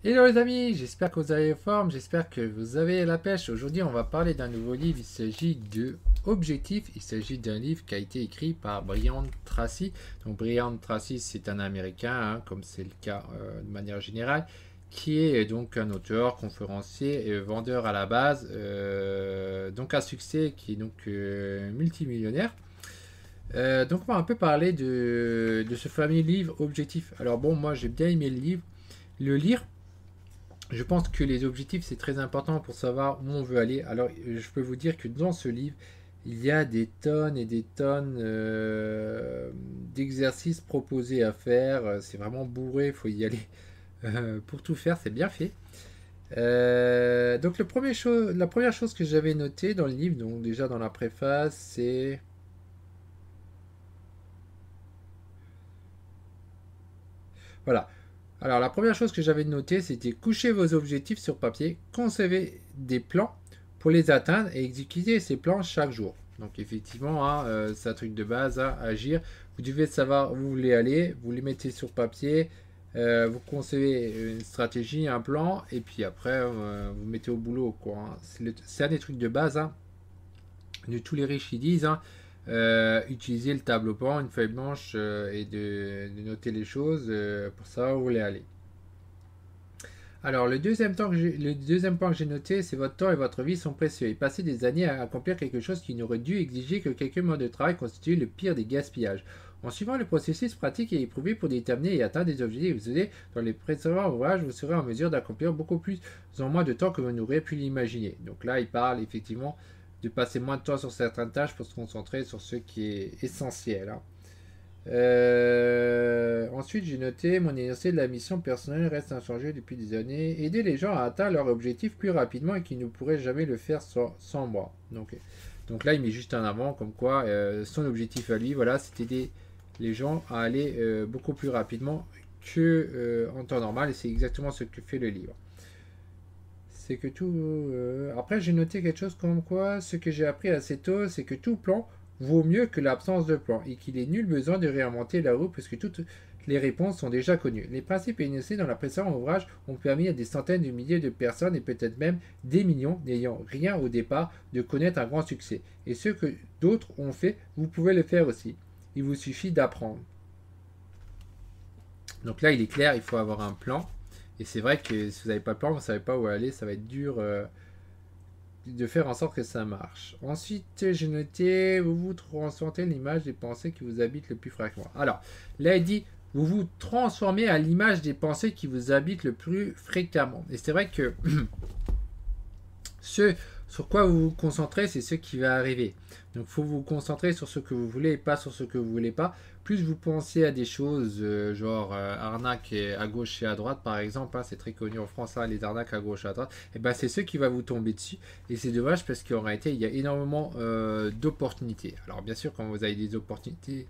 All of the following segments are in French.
Hello les amis, j'espère que vous avez la forme, j'espère que vous avez la pêche. Aujourd'hui, on va parler d'un nouveau livre. Il s'agit de Objectif. Il s'agit d'un livre qui a été écrit par Brian Tracy. Donc, Brian Tracy, c'est un Américain, hein, comme c'est le cas de manière générale, qui est donc un auteur, conférencier et vendeur à la base, donc à succès, qui est donc multimillionnaire. Donc, on va un peu parler de ce fameux livre Objectif. Alors bon, moi j'ai bien aimé le lire. Je pense que les objectifs, c'est très important pour savoir où on veut aller. Alors, je peux vous dire que dans ce livre, il y a des tonnes et des tonnes d'exercices proposés à faire. C'est vraiment bourré, il faut y aller pour tout faire, c'est bien fait. Donc, la première chose que j'avais notée dans le livre, donc déjà dans la préface, c'est... Voilà. Alors, la première chose que j'avais notée, c'était coucher vos objectifs sur papier, concevez des plans pour les atteindre et exécuter ces plans chaque jour. Donc, effectivement, hein, c'est un truc de base, hein, agir. Vous devez savoir où vous voulez aller, vous les mettez sur papier, vous concevez une stratégie, un plan, et puis après, vous mettez au boulot, quoi, hein. C'est un des trucs de base, hein, de tous les riches qui disent, hein. Utiliser le tableau blanc, une feuille blanche et de noter les choses pour savoir où vous voulez aller. Alors, le deuxième point que j'ai noté, c'est votre temps et votre vie sont précieux. Et passer des années à accomplir quelque chose qui n'aurait dû exiger que quelques mois de travail constitue le pire des gaspillages. En suivant le processus pratique et éprouvé pour déterminer et atteindre des objectifs que vous avez dans les précédents ouvrages, vous serez en mesure d'accomplir beaucoup plus en moins de temps que vous n'auriez pu l'imaginer. Donc là, il parle effectivement de passer moins de temps sur certaines tâches pour se concentrer sur ce qui est essentiel, hein. Ensuite, j'ai noté mon énoncé de la mission personnelle reste inchangé depuis des années. Aider les gens à atteindre leur objectif plus rapidement et qui ne pourraient jamais le faire sans moi. Donc là, il met juste en avant comme quoi son objectif à lui, voilà, c'est aider les gens à aller beaucoup plus rapidement que en temps normal. Et c'est exactement ce que fait le livre. C'est que tout. Après, j'ai noté quelque chose comme quoi ce que j'ai appris assez tôt, c'est que tout plan vaut mieux que l'absence de plan et qu'il est nul besoin de réinventer la roue puisque toutes les réponses sont déjà connues. Les principes énoncés dans la précédent ouvrage ont permis à des centaines de milliers de personnes et peut-être même des millions n'ayant rien au départ de connaître un grand succès. Et ce que d'autres ont fait, vous pouvez le faire aussi. Il vous suffit d'apprendre. Donc là, il est clair, il faut avoir un plan. Et c'est vrai que si vous n'avez pas de plan, vous ne savez pas où aller, ça va être dur de faire en sorte que ça marche. Ensuite, j'ai noté, vous vous transformez l'image des pensées qui vous habitent le plus fréquemment. Alors, là, il dit, vous vous transformez à l'image des pensées qui vous habitent le plus fréquemment. Et c'est vrai que ce sur quoi vous vous concentrez, c'est ce qui va arriver. Donc il faut vous concentrer sur ce que vous voulez et pas sur ce que vous voulez pas. Plus vous pensez à des choses genre arnaque à gauche et à droite par exemple, hein, c'est très connu en France, hein, les arnaques à gauche et à droite, et ben c'est ce qui va vous tomber dessus. Et c'est dommage parce qu'en réalité il y a énormément d'opportunités. Alors bien sûr quand vous avez des opportunités,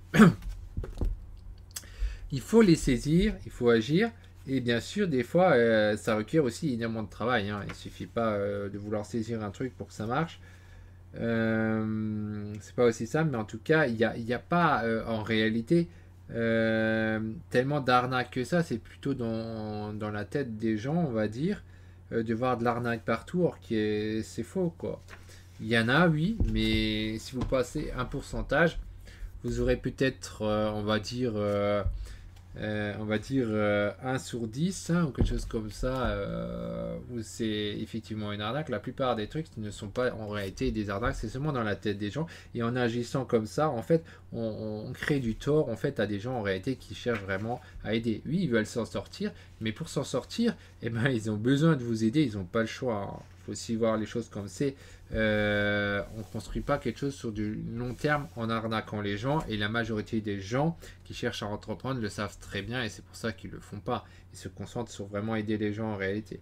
il faut les saisir, il faut agir. Et bien sûr, des fois, ça requiert aussi énormément de travail, hein. Il ne suffit pas de vouloir saisir un truc pour que ça marche. C'est pas aussi simple, mais en tout cas, il y a pas en réalité tellement d'arnaques que ça. C'est plutôt dans la tête des gens, on va dire, de voir de l'arnaque partout, or c'est faux, quoi. Il y en a, oui, mais si vous passez un pourcentage, vous aurez peut-être, on va dire 1 sur 10, hein, ou quelque chose comme ça, où c'est effectivement une arnaque. La plupart des trucs ne sont pas en réalité des arnaques, c'est seulement dans la tête des gens. Et en agissant comme ça, en fait, on crée du tort en fait à des gens en réalité qui cherchent vraiment à aider. Oui, ils veulent s'en sortir, mais pour s'en sortir, eh ben, ils ont besoin de vous aider, ils n'ont pas le choix, hein. Il faut aussi voir les choses comme c'est. On ne construit pas quelque chose sur du long terme en arnaquant les gens, et la majorité des gens qui cherchent à entreprendre le savent très bien et c'est pour ça qu'ils ne le font pas. Ils se concentrent sur vraiment aider les gens en réalité.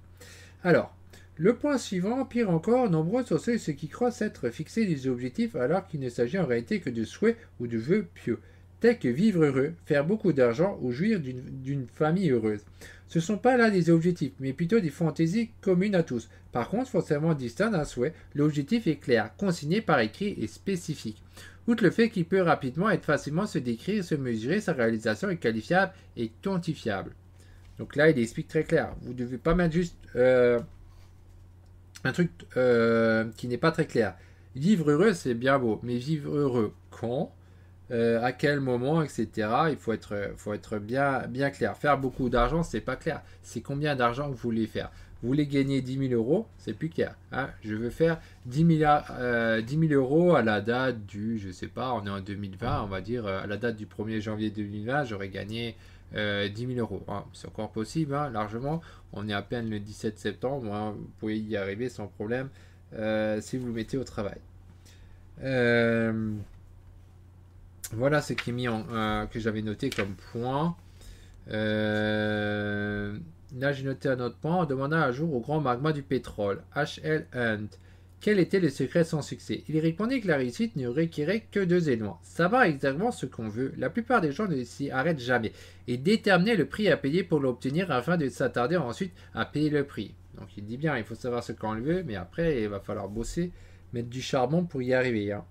Alors, le point suivant, pire encore, nombreux sont ceux qui croient s'être fixés des objectifs alors qu'il ne s'agit en réalité que de souhaits ou de vœux pieux, tels que vivre heureux, faire beaucoup d'argent ou jouir d'une famille heureuse. Ce ne sont pas là des objectifs, mais plutôt des fantaisies communes à tous. Par contre, forcément distinct d'un souhait, l'objectif est clair, consigné par écrit et spécifique. Outre le fait qu'il peut rapidement être facilement se décrire, se mesurer, sa réalisation est qualifiable et quantifiable. Donc là, il explique très clair. Vous ne devez pas mettre juste un truc qui n'est pas très clair. Vivre heureux, c'est bien beau, mais vivre heureux quand, à quel moment, etc. Faut être bien clair. Faire beaucoup d'argent, c'est pas clair. C'est combien d'argent que vous voulez faire. Vous voulez gagner 10 000 euros, c'est plus clair. Hein. Je veux faire 10 000 euros à la date du, je sais pas, on est en 2020, on va dire, à la date du 1er janvier 2020, j'aurais gagné 10 000 euros. Hein. C'est encore possible, hein, largement. On est à peine le 17 septembre, hein. Vous pouvez y arriver sans problème si vous le mettez au travail. Voilà ce qui est mis que j'avais noté comme point. Là, j'ai noté un autre point. On demanda un jour au grand magma du pétrole, H.L. Hunt, quel était le secret de son succès. Il répondit que la réussite ne requérait que 2 éléments. Savoir exactement ce qu'on veut. La plupart des gens ne s'y arrêtent jamais. Et déterminer le prix à payer pour l'obtenir afin de s'attarder ensuite à payer le prix. Donc il dit bien, il faut savoir ce qu'on veut, mais après, il va falloir bosser, mettre du charbon pour y arriver. Hein.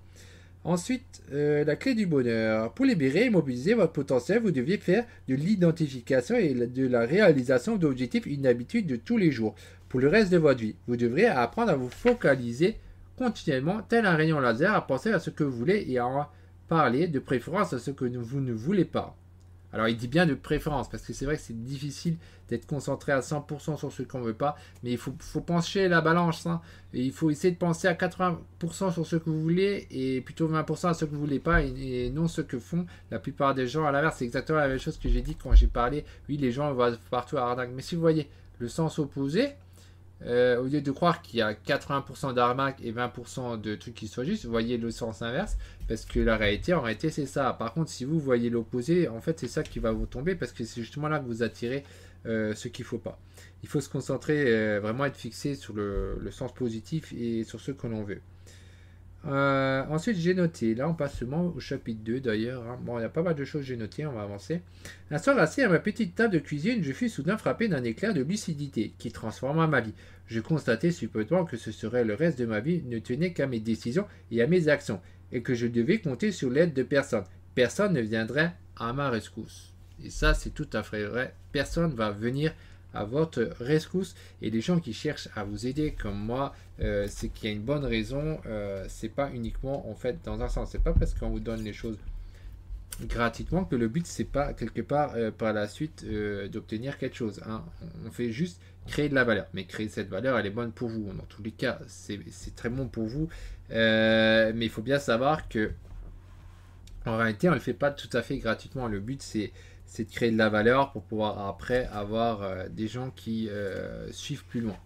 Ensuite, la clé du bonheur. Pour libérer et mobiliser votre potentiel, vous deviez faire de l'identification et de la réalisation d'objectifs une habitude de tous les jours. Pour le reste de votre vie, vous devrez apprendre à vous focaliser continuellement, tel un rayon laser, à penser à ce que vous voulez et à en parler, de préférence à ce que vous ne voulez pas. Alors il dit bien de préférence, parce que c'est vrai que c'est difficile d'être concentré à 100% sur ce qu'on ne veut pas, mais il faut pencher la balance, hein, et il faut essayer de penser à 80% sur ce que vous voulez, et plutôt 20% à ce que vous ne voulez pas, et non ce que font la plupart des gens. À l'inverse, c'est exactement la même chose que j'ai dit quand j'ai parlé, oui les gens vont partout à arnaque, mais si vous voyez le sens opposé, au lieu de croire qu'il y a 80% d'arnaque et 20% de trucs qui soient justes, vous voyez le sens inverse, parce que la réalité, en réalité, c'est ça. Par contre, si vous voyez l'opposé, en fait, c'est ça qui va vous tomber, parce que c'est justement là que vous attirez ce qu'il ne faut pas. Il faut se concentrer, vraiment être fixé sur le sens positif et sur ce que l'on veut. Ensuite, j'ai noté, là on passe seulement au chapitre 2 d'ailleurs. Hein. Bon, il y a pas mal de choses que j'ai notées, on va avancer. Un soir, assis à ma petite table de cuisine, je fus soudain frappé d'un éclair de lucidité qui transforma ma vie. Je constatai subitement que ce serait le reste de ma vie ne tenait qu'à mes décisions et à mes actions, et que je devais compter sur l'aide de personne. Personne ne viendrait à ma rescousse. Et ça, c'est tout à fait vrai. Personne va venir à votre rescousse, et les gens qui cherchent à vous aider comme moi, c'est qu'il y a une bonne raison. C'est pas uniquement en fait dans un sens, c'est pas parce qu'on vous donne les choses gratuitement que le but c'est pas quelque part par la suite d'obtenir quelque chose, hein. On fait juste créer de la valeur, mais créer cette valeur elle est bonne pour vous, dans tous les cas c'est très bon pour vous, mais il faut bien savoir que en réalité on ne le fait pas tout à fait gratuitement. Le but c'est de créer de la valeur pour pouvoir après avoir des gens qui suivent plus loin.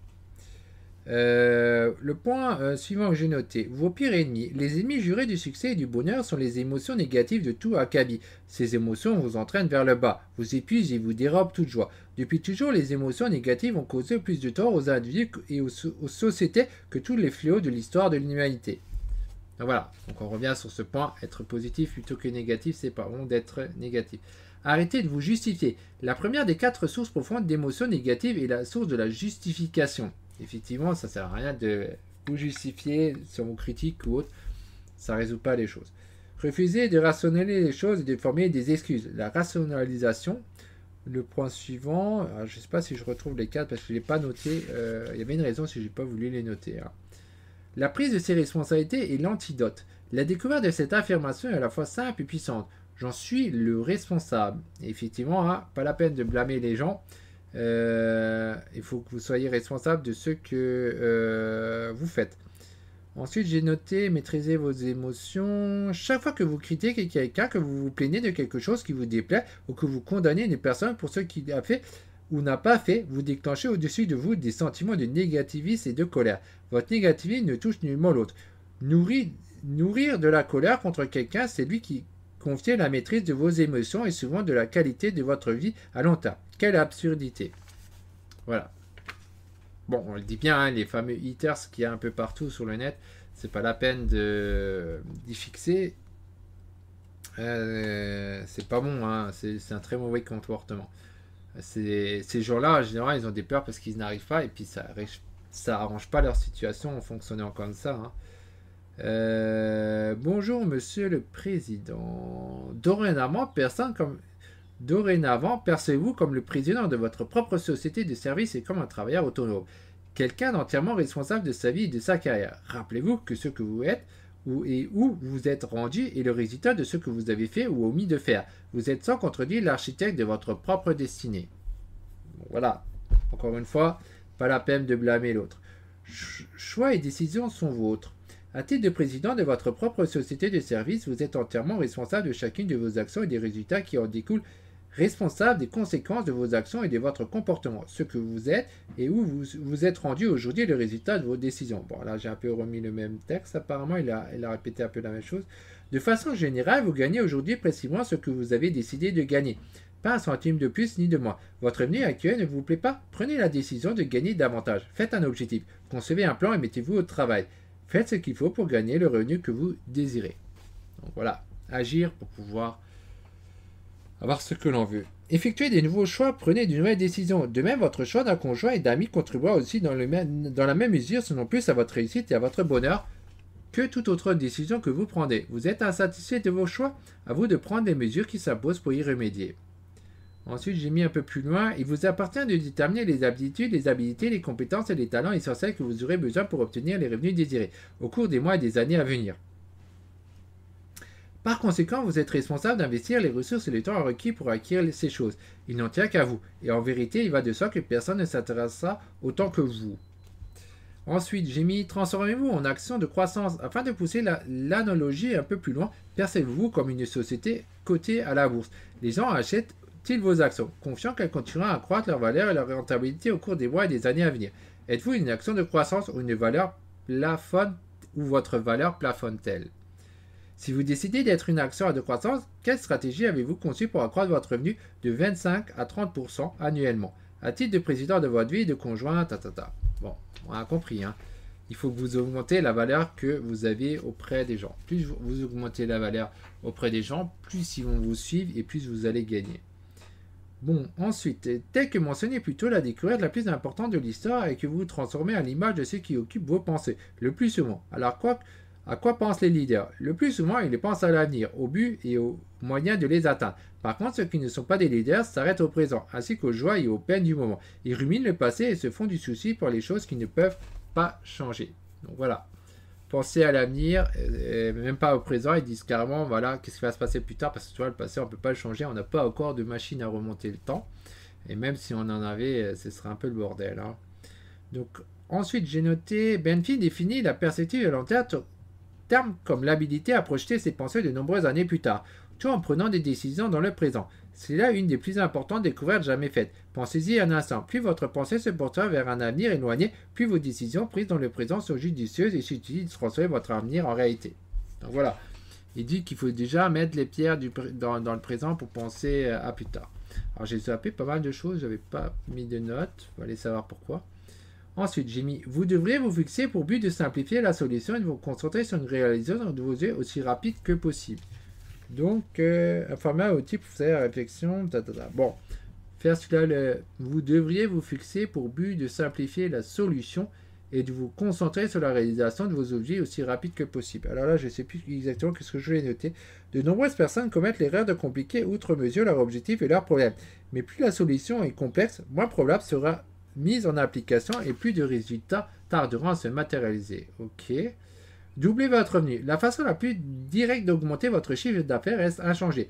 Le point suivant que j'ai noté. Vos pires ennemis. Les ennemis jurés du succès et du bonheur sont les émotions négatives de tout acabit. Ces émotions vous entraînent vers le bas, vous épuisent et vous dérobent toute joie. Depuis toujours, les émotions négatives ont causé plus de tort aux individus et aux sociétés que tous les fléaux de l'histoire de l'humanité. Donc voilà, donc on revient sur ce point, être positif plutôt que négatif, c'est pas bon d'être négatif. Arrêtez de vous justifier. La première des 4 sources profondes d'émotions négatives est la source de la justification. Effectivement, ça ne sert à rien de vous justifier sur vos critiques ou autres. Ça ne résout pas les choses. Refusez de rationaliser les choses et de former des excuses. La rationalisation, le point suivant, je ne sais pas si je retrouve les 4 parce que je ne l'ai pas noté. Il y avait une raison si je n'ai pas voulu les noter. Hein. La prise de ses responsabilités est l'antidote. La découverte de cette affirmation est à la fois simple et puissante. J'en suis le responsable. Et effectivement, hein, pas la peine de blâmer les gens. Il faut que vous soyez responsable de ce que vous faites. Ensuite, j'ai noté maîtriser vos émotions. Chaque fois que vous critiquez quelqu'un, que vous vous plaignez de quelque chose qui vous déplaît ou que vous condamnez une personne pour ce qu'il a fait ou n'a pas fait, vous déclenchez au-dessus de vous des sentiments de négativisme et de colère. Votre négativisme ne touche nullement l'autre. Nourrir de la colère contre quelqu'un, c'est lui qui confie la maîtrise de vos émotions et souvent de la qualité de votre vie à long terme. Quelle absurdité. Voilà. Bon, on le dit bien, hein, les fameux haters qu'il y a un peu partout sur le net, c'est pas la peine d'y fixer. C'est pas bon, hein, c'est un très mauvais comportement. Ces gens-là, en général, ils ont des peurs parce qu'ils n'arrivent pas et puis ça arrange pas leur situation en fonctionnant comme ça. Hein. Bonjour, monsieur le président. Dorénavant, personne comme Dorénavant, percevez-vous comme le président de votre propre société de service et comme un travailleur autonome. Quelqu'un d'entièrement responsable de sa vie et de sa carrière. Rappelez-vous que ce que vous êtes où vous êtes rendu est le résultat de ce que vous avez fait ou omis de faire. Vous êtes sans contredire l'architecte de votre propre destinée. Bon, voilà. Encore une fois, pas la peine de blâmer l'autre. Choix et décisions sont vôtres. À titre de président de votre propre société de service, vous êtes entièrement responsable de chacune de vos actions et des résultats qui en découlent, responsable des conséquences de vos actions et de votre comportement, ce que vous êtes et où vous êtes rendu aujourd'hui est le résultat de vos décisions. Bon, là j'ai un peu remis le même texte, apparemment il a répété un peu la même chose. De façon générale, vous gagnez aujourd'hui précisément ce que vous avez décidé de gagner. Pas un centime de plus ni de moins. Votre revenu actuel ne vous plaît pas? Prenez la décision de gagner davantage. Faites un objectif. Concevez un plan et mettez-vous au travail. Faites ce qu'il faut pour gagner le revenu que vous désirez. Donc voilà, agir pour pouvoir avoir ce que l'on veut. Effectuez des nouveaux choix, prenez de nouvelles décisions. De même, votre choix d'un conjoint et d'amis contribuera aussi dans la même mesure, sinon plus à votre réussite et à votre bonheur que toute autre décision que vous prenez. Vous êtes insatisfait de vos choix? À vous de prendre les mesures qui s'imposent pour y remédier. Ensuite, j'ai mis un peu plus loin. Il vous appartient de déterminer les aptitudes, les habilités, les compétences et les talents essentiels que vous aurez besoin pour obtenir les revenus désirés au cours des mois et des années à venir. Par conséquent, vous êtes responsable d'investir les ressources et le temps requis pour acquérir ces choses. Il n'en tient qu'à vous. Et en vérité, il va de soi que personne ne s'intéressera autant que vous. Ensuite, j'ai mis transformez-vous en action de croissance. Afin de pousser l'analogie un peu plus loin, percevez-vous comme une société cotée à la bourse. Les gens achètent-ils vos actions, confiants qu'elles continueront à accroître leur valeur et leur rentabilité au cours des mois et des années à venir? Êtes-vous une action de croissance ou une valeur plafonne ou votre valeur plafonne-t-elle? Si vous décidez d'être une action de croissance, quelle stratégie avez-vous conçue pour accroître votre revenu de 25 à 30% annuellement, à titre de président de votre vie et de conjoint, Bon, on a compris, hein. Il faut que vous augmentez la valeur que vous avez auprès des gens. Plus vous augmentez la valeur auprès des gens, plus ils vont vous suivre et plus vous allez gagner. Bon, ensuite, tel que mentionné plus tôt, la découverte la plus importante de l'histoire est que vous vous transformez à l'image de ceux qui occupent vos pensées, le plus souvent. Alors à quoi pensent les leaders? Le plus souvent, ils pensent à l'avenir, au but et aux moyens de les atteindre. Par contre, ceux qui ne sont pas des leaders s'arrêtent au présent, ainsi qu'aux joies et aux peines du moment. Ils ruminent le passé et se font du souci pour les choses qui ne peuvent pas changer. Donc voilà. Pensez à l'avenir, même pas au présent, ils disent carrément, voilà, qu'est-ce qui va se passer plus tard, parce que tu vois, le passé, on ne peut pas le changer, on n'a pas encore de machine à remonter le temps. Et même si on en avait, ce serait un peu le bordel. Hein. Donc, ensuite, j'ai noté, Benfi définit la perspective de long terme comme l'habilité à projeter ses pensées de nombreuses années plus tard, tout en prenant des décisions dans le présent. C'est là une des plus importantes découvertes jamais faites. Pensez-y un instant. Plus votre pensée se portera vers un avenir éloigné, plus vos décisions prises dans le présent sont judicieuses et suffisent de transformer votre avenir en réalité. Donc voilà. Il dit qu'il faut déjà mettre les pierres dans le présent pour penser à plus tard. Alors j'ai zappé pas mal de choses, je n'avais pas mis de notes. Vous allez savoir pourquoi. Ensuite, j'ai mis « Vous devriez vous fixer pour but de simplifier la solution et de vous concentrer sur une réalisation de vos yeux aussi rapide que possible. » Donc, un format outil pour faire la réflexion. Bon, faire celui-là, vous devriez vous fixer pour but de simplifier la solution et de vous concentrer sur la réalisation de vos objets aussi rapide que possible. Alors là, je ne sais plus exactement ce que je vais noter. De nombreuses personnes commettent l'erreur de compliquer outre mesure leur objectif et leurs problèmes. Mais plus la solution est complexe, moins probable sera mise en application et plus de résultats tarderont à se matérialiser. Ok. Doublez votre revenu. La façon la plus directe d'augmenter votre chiffre d'affaires reste inchangée.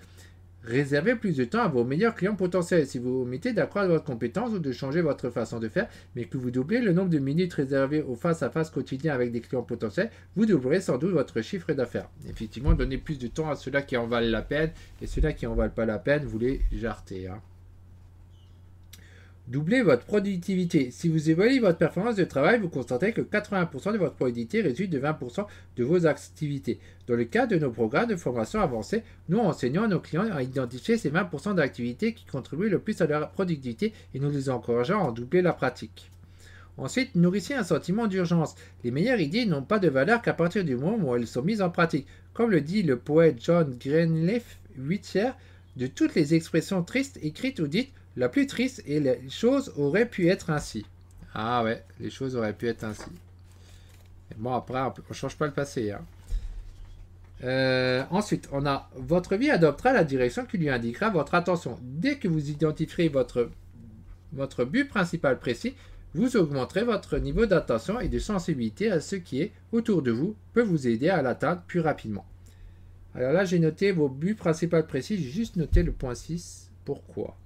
Réservez plus de temps à vos meilleurs clients potentiels. Si vous omettez d'accroître votre compétence ou de changer votre façon de faire, mais que vous doublez le nombre de minutes réservées au face-à-face quotidien avec des clients potentiels, vous doublerez sans doute votre chiffre d'affaires. Effectivement, donnez plus de temps à ceux-là qui en valent la peine et ceux-là qui en valent pas la peine, vous les jartez. Hein. Doublez votre productivité. Si vous évaluez votre performance de travail, vous constatez que 80% de votre productivité résulte de 20% de vos activités. Dans le cadre de nos programmes de formation avancée, nous enseignons à nos clients à identifier ces 20% d'activités qui contribuent le plus à leur productivité et nous les encourageons à en doubler la pratique. Ensuite, nourrissez un sentiment d'urgence. Les meilleures idées n'ont pas de valeur qu'à partir du moment où elles sont mises en pratique. Comme le dit le poète John Greenleaf Whittier, de toutes les expressions tristes écrites ou dites, la plus triste et les choses auraient pu être ainsi. Ah ouais, les choses auraient pu être ainsi. Et bon, après, on ne change pas le passé. Hein. Ensuite, on a votre vie adoptera la direction qui lui indiquera votre attention. Dès que vous identifierez votre but principal précis, vous augmenterez votre niveau d'attention et de sensibilité à ce qui est autour de vous, peut vous aider à l'atteindre plus rapidement. Alors là, j'ai noté vos buts principaux précis, j'ai juste noté le point 6. Pourquoi?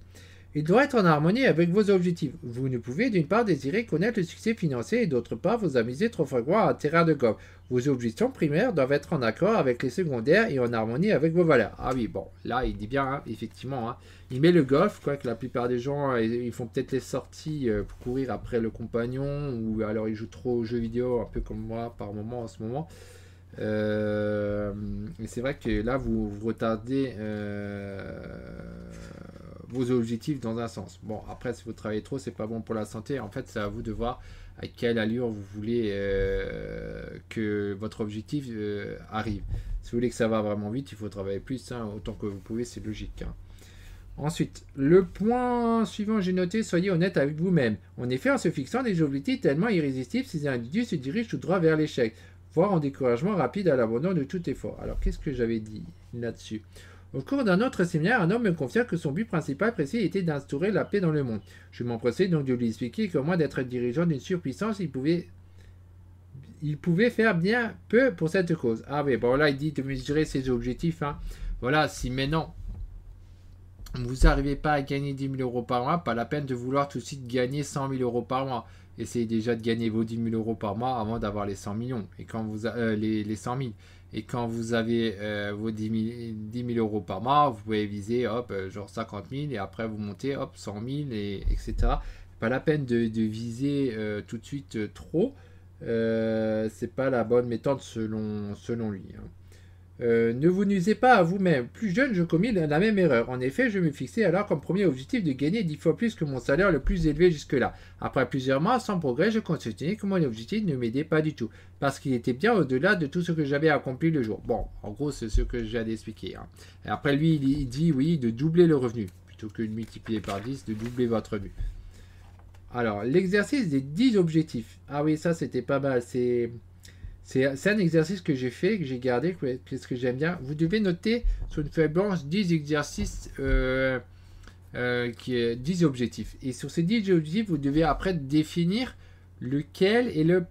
Il doit être en harmonie avec vos objectifs. Vous ne pouvez d'une part désirer connaître le succès financier et d'autre part vous amuser trop fréquemment à un terrain de golf. Vos objectifs primaires doivent être en accord avec les secondaires et en harmonie avec vos valeurs. Ah oui, bon, là il dit bien, hein, effectivement, hein, il met le golf, quoique la plupart des gens, ils font peut-être les sorties pour courir après le compagnon, ou alors ils jouent trop aux jeux vidéo, un peu comme moi par moment en ce moment. Et c'est vrai que là vous retardez vos objectifs dans un sens. Bon, après, si vous travaillez trop, c'est pas bon pour la santé. En fait, c'est à vous de voir à quelle allure vous voulez que votre objectif arrive. Si vous voulez que ça va vraiment vite, il faut travailler plus, hein, autant que vous pouvez, c'est logique. Hein. Ensuite, le point suivant, j'ai noté, soyez honnête avec vous-même. En effet, en se fixant des objectifs tellement irrésistibles, ces individus se dirigent tout droit vers l'échec, voire en découragement rapide à l'abandon de tout effort. Alors, qu'est-ce que j'avais dit là-dessus? Au cours d'un autre séminaire, un homme me confia que son but principal précis était d'instaurer la paix dans le monde. Je m'empressai donc de lui expliquer qu'au moins d'être dirigeant d'une surpuissance, il pouvait faire bien peu pour cette cause. Ah oui, bon là il dit de mesurer ses objectifs. Hein. Voilà, si maintenant vous n'arrivez pas à gagner 10 000 euros par mois, pas la peine de vouloir tout de suite gagner 100 000 euros par mois. Essayez déjà de gagner vos 10 000 euros par mois avant d'avoir les 100 millions. Et quand vous les 100 000. Et quand vous avez vos 10 000 euros par mois, vous pouvez viser hop, genre 50 000 et après vous montez hop, 100 000 etc. Pas la peine de viser tout de suite trop. C'est pas la bonne méthode selon lui. Hein. Ne vous nuisez pas à vous-même. Plus jeune, je commis la même erreur. En effet, je me fixais alors comme premier objectif de gagner 10 fois plus que mon salaire le plus élevé jusque-là. Après plusieurs mois sans progrès, je constatais que mon objectif ne m'aidait pas du tout, parce qu'il était bien au-delà de tout ce que j'avais accompli le jour. Bon, en gros, c'est ce que j'ai à expliquer. Hein. Et après, lui, il dit, oui, de doubler le revenu, plutôt que de multiplier par 10, de doubler votre revenu. Alors, l'exercice des 10 objectifs. Ah oui, ça, c'était pas mal. C'est un exercice que j'ai fait, que j'ai gardé, qu'est-ce que j'aime bien. Vous devez noter sur une feuille blanche 10 exercices, qui est 10 objectifs. Et sur ces 10 objectifs, vous devez après définir lequel est le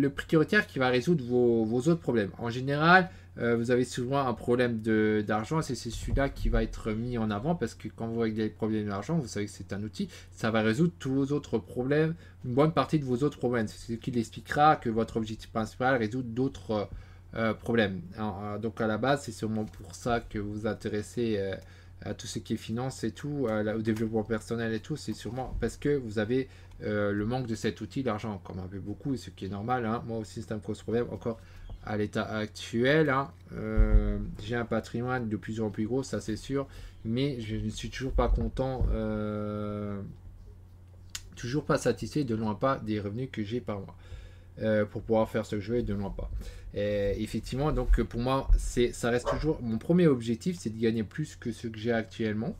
prioritaire qui va résoudre vos autres problèmes. En général, vous avez souvent un problème d'argent, c'est celui-là qui va être mis en avant parce que quand vous réglez les problèmes d'argent, vous savez que c'est un outil, ça va résoudre tous vos autres problèmes, une bonne partie de vos autres problèmes. C'est ce qui expliquera que votre objectif principal résout d'autres problèmes. Alors, donc à la base, c'est sûrement pour ça que vous vous intéressez à tout ce qui est finance et tout, au développement personnel et tout, c'est sûrement parce que vous avez le manque de cet outil, l'argent, comme un peu beaucoup, ce qui est normal. Hein. Moi aussi, c'est un gros problème. Encore à l'état actuel, hein, j'ai un patrimoine de plus en plus gros, ça c'est sûr, mais je ne suis toujours pas content, toujours pas satisfait, de loin pas des revenus que j'ai par mois. Pour pouvoir faire ce que je veux et de loin pas. Et effectivement, donc pour moi, ça reste toujours mon premier objectif, c'est de gagner plus que ce que j'ai actuellement.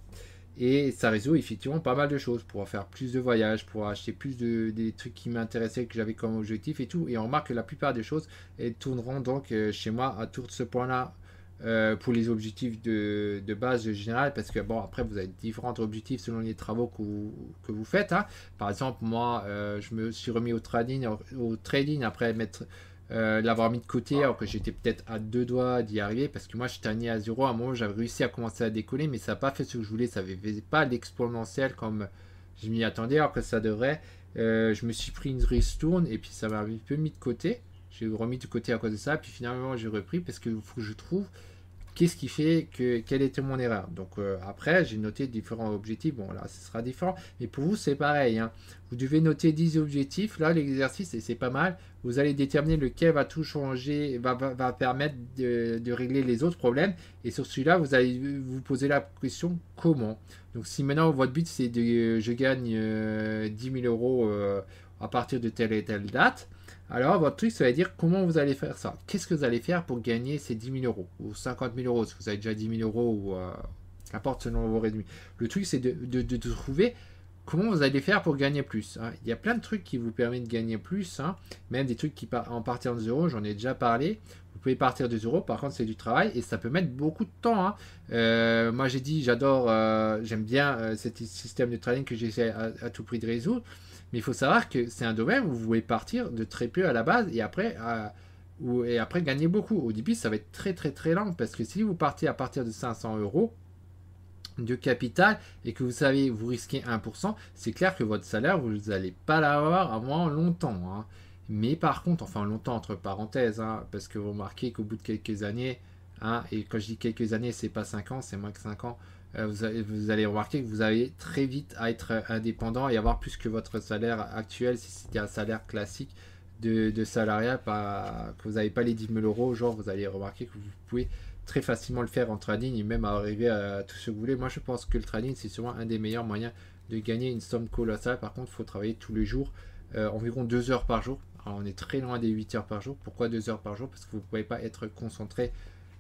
Et ça résout effectivement pas mal de choses. Pour faire plus de voyages, pour acheter plus des trucs qui m'intéressaient, que j'avais comme objectif et tout. Et on remarque que la plupart des choses, elles tourneront donc chez moi à tout ce point-là. Pour les objectifs de base générale, parce que bon, après vous avez différents objectifs selon les travaux que vous faites. Hein. Par exemple, moi, je me suis remis au trading après l'avoir mis de côté, alors que j'étais peut-être à 2 doigts d'y arriver, parce que moi je tagnais à 0. À un moment, j'avais réussi à commencer à décoller, mais ça n'a pas fait ce que je voulais, ça n'avait pas l'exponentiel comme je m'y attendais, alors que ça devrait. Je me suis pris une ristourne, et puis ça m'a un peu mis de côté. J'ai remis de côté à cause de ça, puis finalement j'ai repris parce qu'il faut que je trouve qu'est-ce qui fait quelle était mon erreur. Donc après j'ai noté différents objectifs, bon là ce sera différent, mais pour vous c'est pareil, hein. Vous devez noter 10 objectifs, là l'exercice et c'est pas mal, vous allez déterminer lequel va tout changer, va permettre de régler les autres problèmes, et sur celui-là vous allez vous poser la question comment. Donc si maintenant votre but c'est de je gagne 10 000 euros à partir de telle et telle date, alors, votre truc, ça va dire comment vous allez faire ça. Qu'est-ce que vous allez faire pour gagner ces 10 000 euros ou 50 000 euros, si vous avez déjà 10 000 euros ou n'importe selon vos revenus. Le truc, c'est de trouver comment vous allez faire pour gagner plus. Hein. Il y a plein de trucs qui vous permettent de gagner plus, hein. Même des trucs qui en partant de zéro, j'en ai déjà parlé. Vous pouvez partir de zéro, par contre c'est du travail et ça peut mettre beaucoup de temps, hein. Moi j'ai dit, j'aime bien ce système de trading que j'essaie à tout prix de résoudre, mais il faut savoir que c'est un domaine où vous pouvez partir de très peu à la base et après gagner beaucoup. Au début ça va être très très très lent parce que si vous partez à partir de 500 euros de capital et que vous savez vous risquez 1%, c'est clair que votre salaire vous n'allez pas l'avoir avant longtemps, hein. Mais par contre, enfin longtemps entre parenthèses, hein, parce que vous remarquez qu'au bout de quelques années, hein, et quand je dis quelques années, c'est pas 5 ans, c'est moins que 5 ans, vous allez remarquer que vous allez très vite à être indépendant et avoir plus que votre salaire actuel si c'était un salaire classique de salariat, que vous n'avez pas les 10 000 euros, genre vous allez remarquer que vous pouvez très facilement le faire en trading et même arriver à tout ce que vous voulez. Moi je pense que le trading c'est sûrement un des meilleurs moyens de gagner une somme colossale. Par contre il faut travailler tous les jours, environ 2 heures par jour. Alors, on est très loin des 8 heures par jour. Pourquoi 2 heures par jour? Parce que vous ne pouvez pas être concentré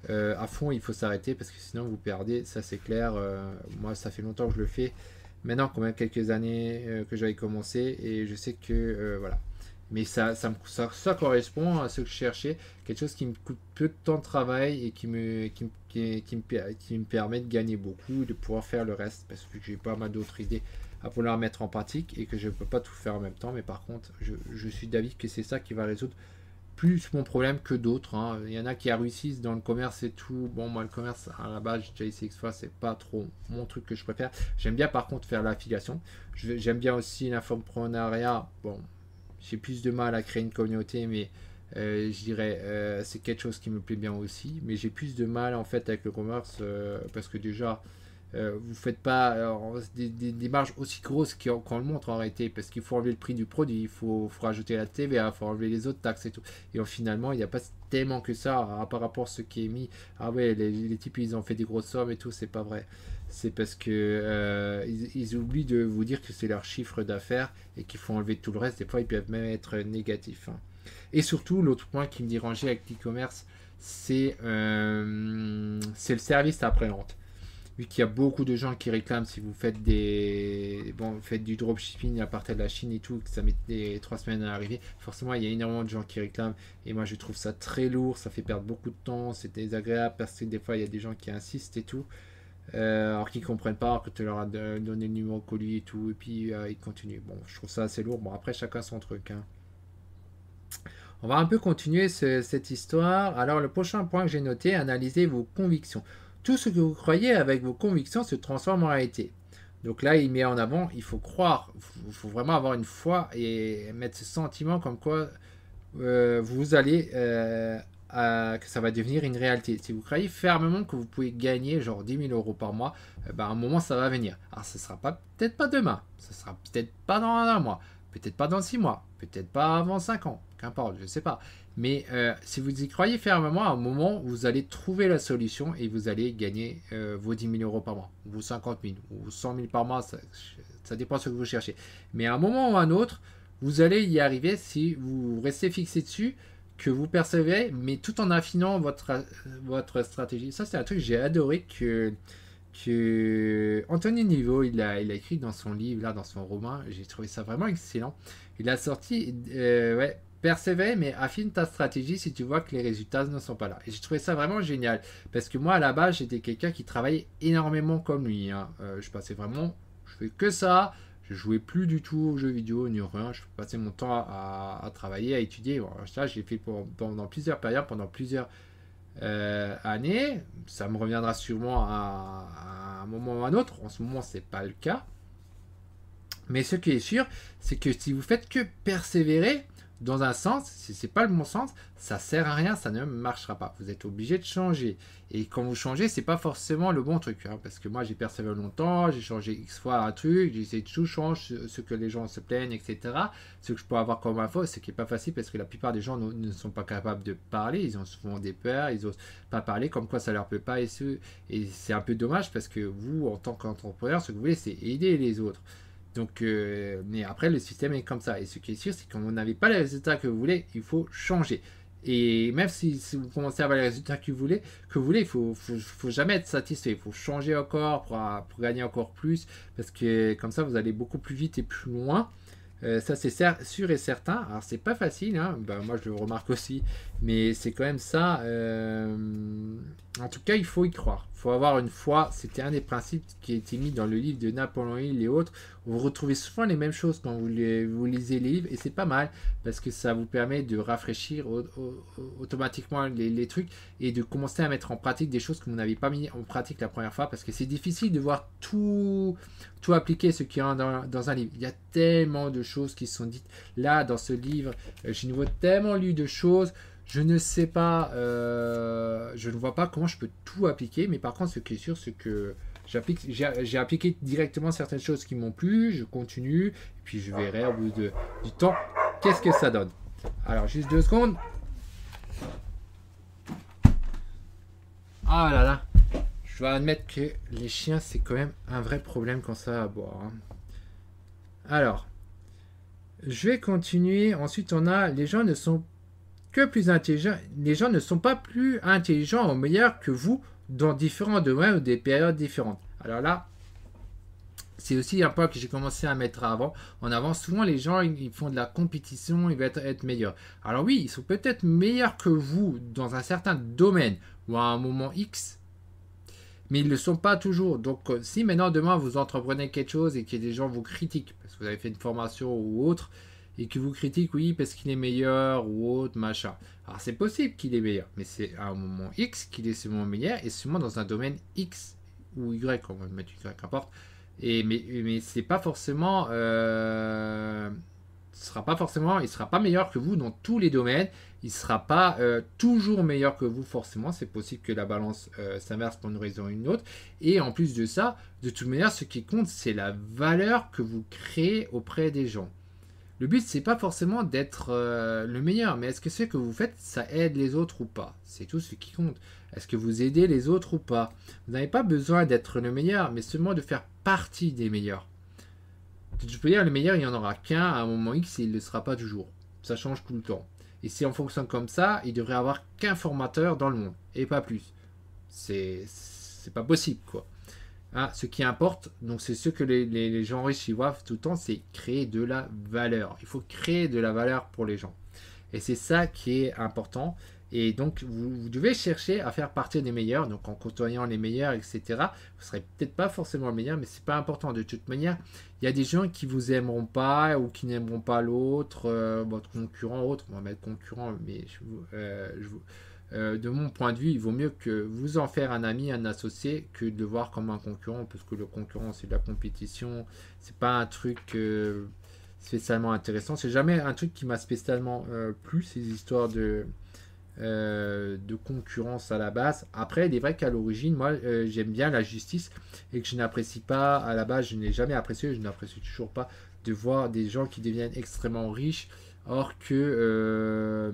à fond, il faut s'arrêter parce que sinon vous perdez, ça c'est clair. Moi ça fait longtemps que je le fais, maintenant quand même quelques années que j'avais commencé et je sais que voilà. Mais ça correspond à ce que je cherchais, quelque chose qui me coûte peu de temps de travail et qui me permet de gagner beaucoup, de pouvoir faire le reste, parce que j'ai pas mal d'autres idées à pouvoir mettre en pratique et que je ne peux pas tout faire en même temps. Mais par contre, je suis d'avis que c'est ça qui va résoudre plus mon problème que d'autres, hein. Il y en a qui réussissent dans le commerce et tout. Bon, moi, le commerce, à la base, j'ai déjà essayé X fois, c'est pas trop mon truc que je préfère. J'aime bien, par contre, faire l'affiliation. J'aime bien aussi l'infopreneuriat. Bon, j'ai plus de mal à créer une communauté, mais je dirais c'est quelque chose qui me plaît bien aussi. Mais j'ai plus de mal, en fait, avec le commerce parce que déjà, vous faites pas des marges aussi grosses qu'on le montre en réalité, parce qu'il faut enlever le prix du produit, il faut rajouter la TVA, il faut enlever les autres taxes et tout. Et finalement, il n'y a pas tellement que ça par rapport à ce qui est mis. Ah ouais, les types ils ont fait des grosses sommes et tout, c'est pas vrai. C'est parce que ils oublient de vous dire que c'est leur chiffre d'affaires et qu'il faut enlever tout le reste. Des fois, ils peuvent même être négatifs, hein. Et surtout, l'autre point qui me dérangeait avec l'e-commerce, c'est le service après-vente. Vu qu'il y a beaucoup de gens qui réclament si vous faites vous faites du dropshipping à partir de la Chine et tout, que ça met 3 semaines à arriver, forcément il y a énormément de gens qui réclament et moi je trouve ça très lourd, ça fait perdre beaucoup de temps, c'est désagréable parce que des fois il y a des gens qui insistent et tout, alors qu'ils comprennent pas, que tu leur as donné le numéro colis et tout, et puis ils continuent. Bon, je trouve ça assez lourd. Bon, après chacun son truc, hein. On va un peu continuer cette histoire. Alors le prochain point que j'ai noté, analysez vos convictions. Tout ce que vous croyez avec vos convictions se transforme en réalité. Donc là, il met en avant, il faut croire, il faut vraiment avoir une foi et mettre ce sentiment comme quoi vous allez, que ça va devenir une réalité. Si vous croyez fermement que vous pouvez gagner genre 10 000 euros par mois, à un moment ça va venir. Alors ce sera peut-être pas demain, ce sera peut-être pas dans un mois, peut-être pas dans 6 mois, peut-être pas avant 5 ans, qu'importe, je ne sais pas. Mais si vous y croyez fermement, à un moment, vous allez trouver la solution et vous allez gagner vos 10 000 euros par mois, ou 50 000, ou 100 000 par mois, ça dépend de ce que vous cherchez. Mais à un moment ou à un autre, vous allez y arriver si vous restez fixé dessus, que vous persévérez, mais tout en affinant votre stratégie. Ça, c'est un truc que j'ai adoré que Anthony Niveau, il a écrit dans son livre, là, dans son roman. J'ai trouvé ça vraiment excellent. Il a sorti, ouais, persévère, mais affine ta stratégie si tu vois que les résultats ne sont pas là. Et j'ai trouvé ça vraiment génial. Parce que moi, à la base, j'étais quelqu'un qui travaillait énormément comme lui, hein. Je passais vraiment, je fais que ça. Je jouais plus du tout aux jeux vidéo, ni rien. Je passais mon temps à travailler, à étudier. Bon, ça, j'ai fait pendant plusieurs périodes, pendant plusieurs années. Ça me reviendra sûrement à un moment ou à un autre. En ce moment, c'est pas le cas. Mais ce qui est sûr, c'est que si vous faites que persévérer dans un sens, si c'est pas le bon sens, ça sert à rien, ça ne marchera pas. Vous êtes obligé de changer. Et quand vous changez, c'est pas forcément le bon truc, hein, parce que moi j'ai persévéré longtemps, j'ai changé X fois un truc, j'ai essayé de tout changer, ce que les gens se plaignent, etc. Ce que je peux avoir comme info, c'est qu'il n'est pas facile parce que la plupart des gens ne sont pas capables de parler, ils ont souvent des peurs, ils n'osent pas parler, comme quoi ça leur plaît pas, et c'est un peu dommage parce que vous, en tant qu'entrepreneur, ce que vous voulez, c'est aider les autres. Donc, mais après, le système est comme ça. Et ce qui est sûr, c'est que quand vous n'avez pas les résultats que vous voulez, il faut changer. Et même si vous commencez à avoir les résultats que vous voulez, il faut jamais être satisfait. Il faut changer encore pour gagner encore plus. Parce que comme ça, vous allez beaucoup plus vite et plus loin. Ça, c'est sûr et certain. Alors, c'est pas facile, hein. Ben, moi, je le remarque aussi, mais c'est quand même ça. En tout cas, il faut y croire. Il faut avoir une foi. C'était un des principes qui a été mis dans le livre de Napoléon Hill et autres. Vous retrouvez souvent les mêmes choses quand vous lisez les livres, et c'est pas mal parce que ça vous permet de rafraîchir automatiquement les trucs et de commencer à mettre en pratique des choses que vous n'avez pas mis en pratique la première fois, parce que c'est difficile de voir tout appliquer ce qu'il y a dans un livre. Il y a tellement de choses qui sont dites là dans ce livre. J'ai tellement lu de choses. Je ne sais pas, je ne vois pas comment je peux tout appliquer, mais par contre, ce qui est sûr, c'est que j'ai appliqué directement certaines choses qui m'ont plu, je continue, et puis je verrai au bout du temps qu'est-ce que ça donne. Alors, juste 2 secondes. Ah là là, je dois admettre que les chiens, c'est quand même un vrai problème quand ça va boire, hein. Alors, je vais continuer. Ensuite, on a les gens ne sont que plus intelligents. Les gens ne sont pas plus intelligents ou meilleurs que vous dans différents domaines ou des périodes différentes. Alors là, c'est aussi un point que j'ai commencé à mettre en avant. Souvent, les gens, ils font de la compétition, ils veulent être meilleurs. Alors oui, ils sont peut-être meilleurs que vous dans un certain domaine ou à un moment X, mais ils ne le sont pas toujours. Donc, si maintenant, demain, vous entreprenez quelque chose et que des gens vous critiquent, parce que vous avez fait une formation ou autre, et que vous critiquent, oui, parce qu'il est meilleur ou autre, machin. Alors, c'est possible qu'il est meilleur, mais c'est à un moment X qu'il est seulement meilleur, et seulement dans un domaine X ou Y, on va mettre Y, qu'importe. Mais c'est pas forcément... il sera pas meilleur que vous dans tous les domaines. Il sera pas toujours meilleur que vous forcément. C'est possible que la balance s'inverse pour une raison ou une autre. Et en plus de ça, de toute manière, ce qui compte, c'est la valeur que vous créez auprès des gens. Le but, c'est pas forcément d'être le meilleur, mais est-ce que ce que vous faites, ça aide les autres ou pas? C'est tout ce qui compte. Est-ce que vous aidez les autres ou pas? Vous n'avez pas besoin d'être le meilleur, mais seulement de faire partie des meilleurs. Je peux dire, le meilleur, il n'y en aura qu'un à un moment X et il ne le sera pas toujours. Ça change tout le temps. Et si on fonctionne comme ça, il devrait y avoir qu'un formateur dans le monde, et pas plus. C'est pas possible, quoi. Hein, ce qui importe, donc c'est ce que les gens riches y voient tout le temps, c'est créer de la valeur. Il faut créer de la valeur pour les gens. Et c'est ça qui est important. Et donc, vous devez chercher à faire partie des meilleurs, donc en côtoyant les meilleurs, etc. Vous ne serez peut-être pas forcément le meilleur, mais c'est pas important. De toute manière, il y a des gens qui vous aimeront pas ou qui n'aimeront pas l'autre, votre concurrent, autre. On va mettre concurrent, mais de mon point de vue, il vaut mieux que vous en faire un ami, un associé, que de le voir comme un concurrent, parce que le concurrent, c'est de la compétition. C'est pas un truc spécialement intéressant. C'est jamais un truc qui m'a spécialement plu, ces histoires de concurrence à la base. Après, il est vrai qu'à l'origine, moi, j'aime bien la justice et que je n'apprécie pas, à la base, je n'ai jamais apprécié, je n'apprécie toujours pas de voir des gens qui deviennent extrêmement riches, or que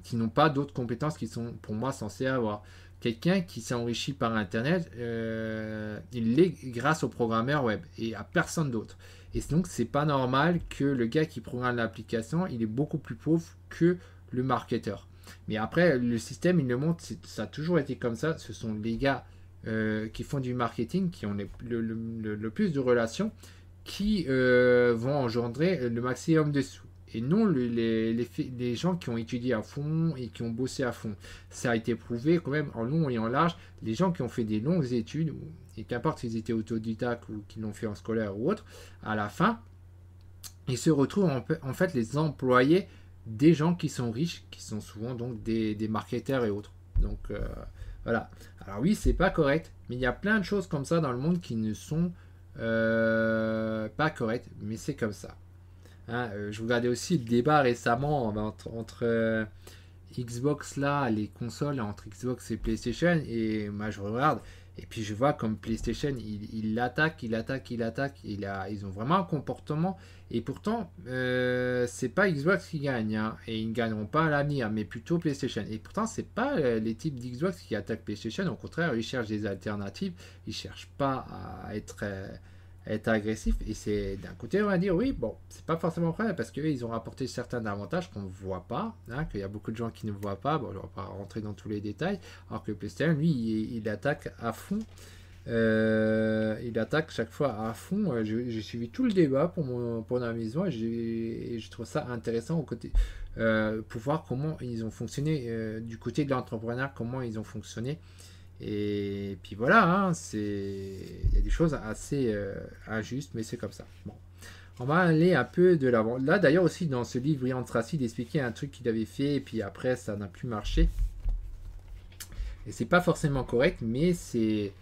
qui n'ont pas d'autres compétences qui sont pour moi censés avoir. Quelqu'un qui s'est enrichi par Internet, il l'est grâce aux programmeurs web et à personne d'autre. Et donc, c'est pas normal que le gars qui programme l'application, il est beaucoup plus pauvre que le marketeur. Mais après, le système, il le montre, ça a toujours été comme ça. Ce sont les gars qui font du marketing, qui ont le plus de relations, qui vont engendrer le maximum de sous. Et non les gens qui ont étudié à fond et qui ont bossé à fond. Ça a été prouvé quand même en long et en large. Les gens qui ont fait des longues études, et qu'importe s'ils étaient autodidactes ou qu'ils l'ont fait en scolaire ou autre, à la fin, ils se retrouvent en fait les employés des gens qui sont riches, qui sont souvent donc des marketeurs et autres. Donc voilà. Alors oui, c'est pas correct, mais il y a plein de choses comme ça dans le monde qui ne sont pas correctes, mais c'est comme ça. Hein, je regardais aussi le débat récemment entre Xbox là, les consoles entre Xbox et PlayStation, et moi je regarde et puis je vois comme PlayStation il l'attaque, ils ont vraiment un comportement, et pourtant c'est pas Xbox qui gagne, hein, et ils ne gagneront pas à l'avenir, mais plutôt PlayStation. Et pourtant c'est pas les types d'Xbox qui attaquent PlayStation, au contraire ils cherchent des alternatives, ils cherchent pas à être agressif. Et c'est d'un côté on va dire oui, bon, c'est pas forcément vrai parce qu'ils ont rapporté certains avantages qu'on ne voit pas, hein, qu'il y a beaucoup de gens qui ne voient pas. Bon, je ne vais pas rentrer dans tous les détails, alors que PlayStation lui il attaque à fond Il attaque chaque fois à fond. J'ai suivi tout le débat pour mon amusement et je trouve ça intéressant au côté, pour voir comment ils ont fonctionné du côté de l'entrepreneur, comment ils ont fonctionné. Et puis voilà, hein, il y a des choses assez injustes, mais c'est comme ça. Bon. On va aller un peu de l'avant. Là, d'ailleurs, aussi, dans ce livre, Brian Tracy, il expliquait un truc qu'il avait fait, et puis après, ça n'a plus marché. Et c'est pas forcément correct, mais c'est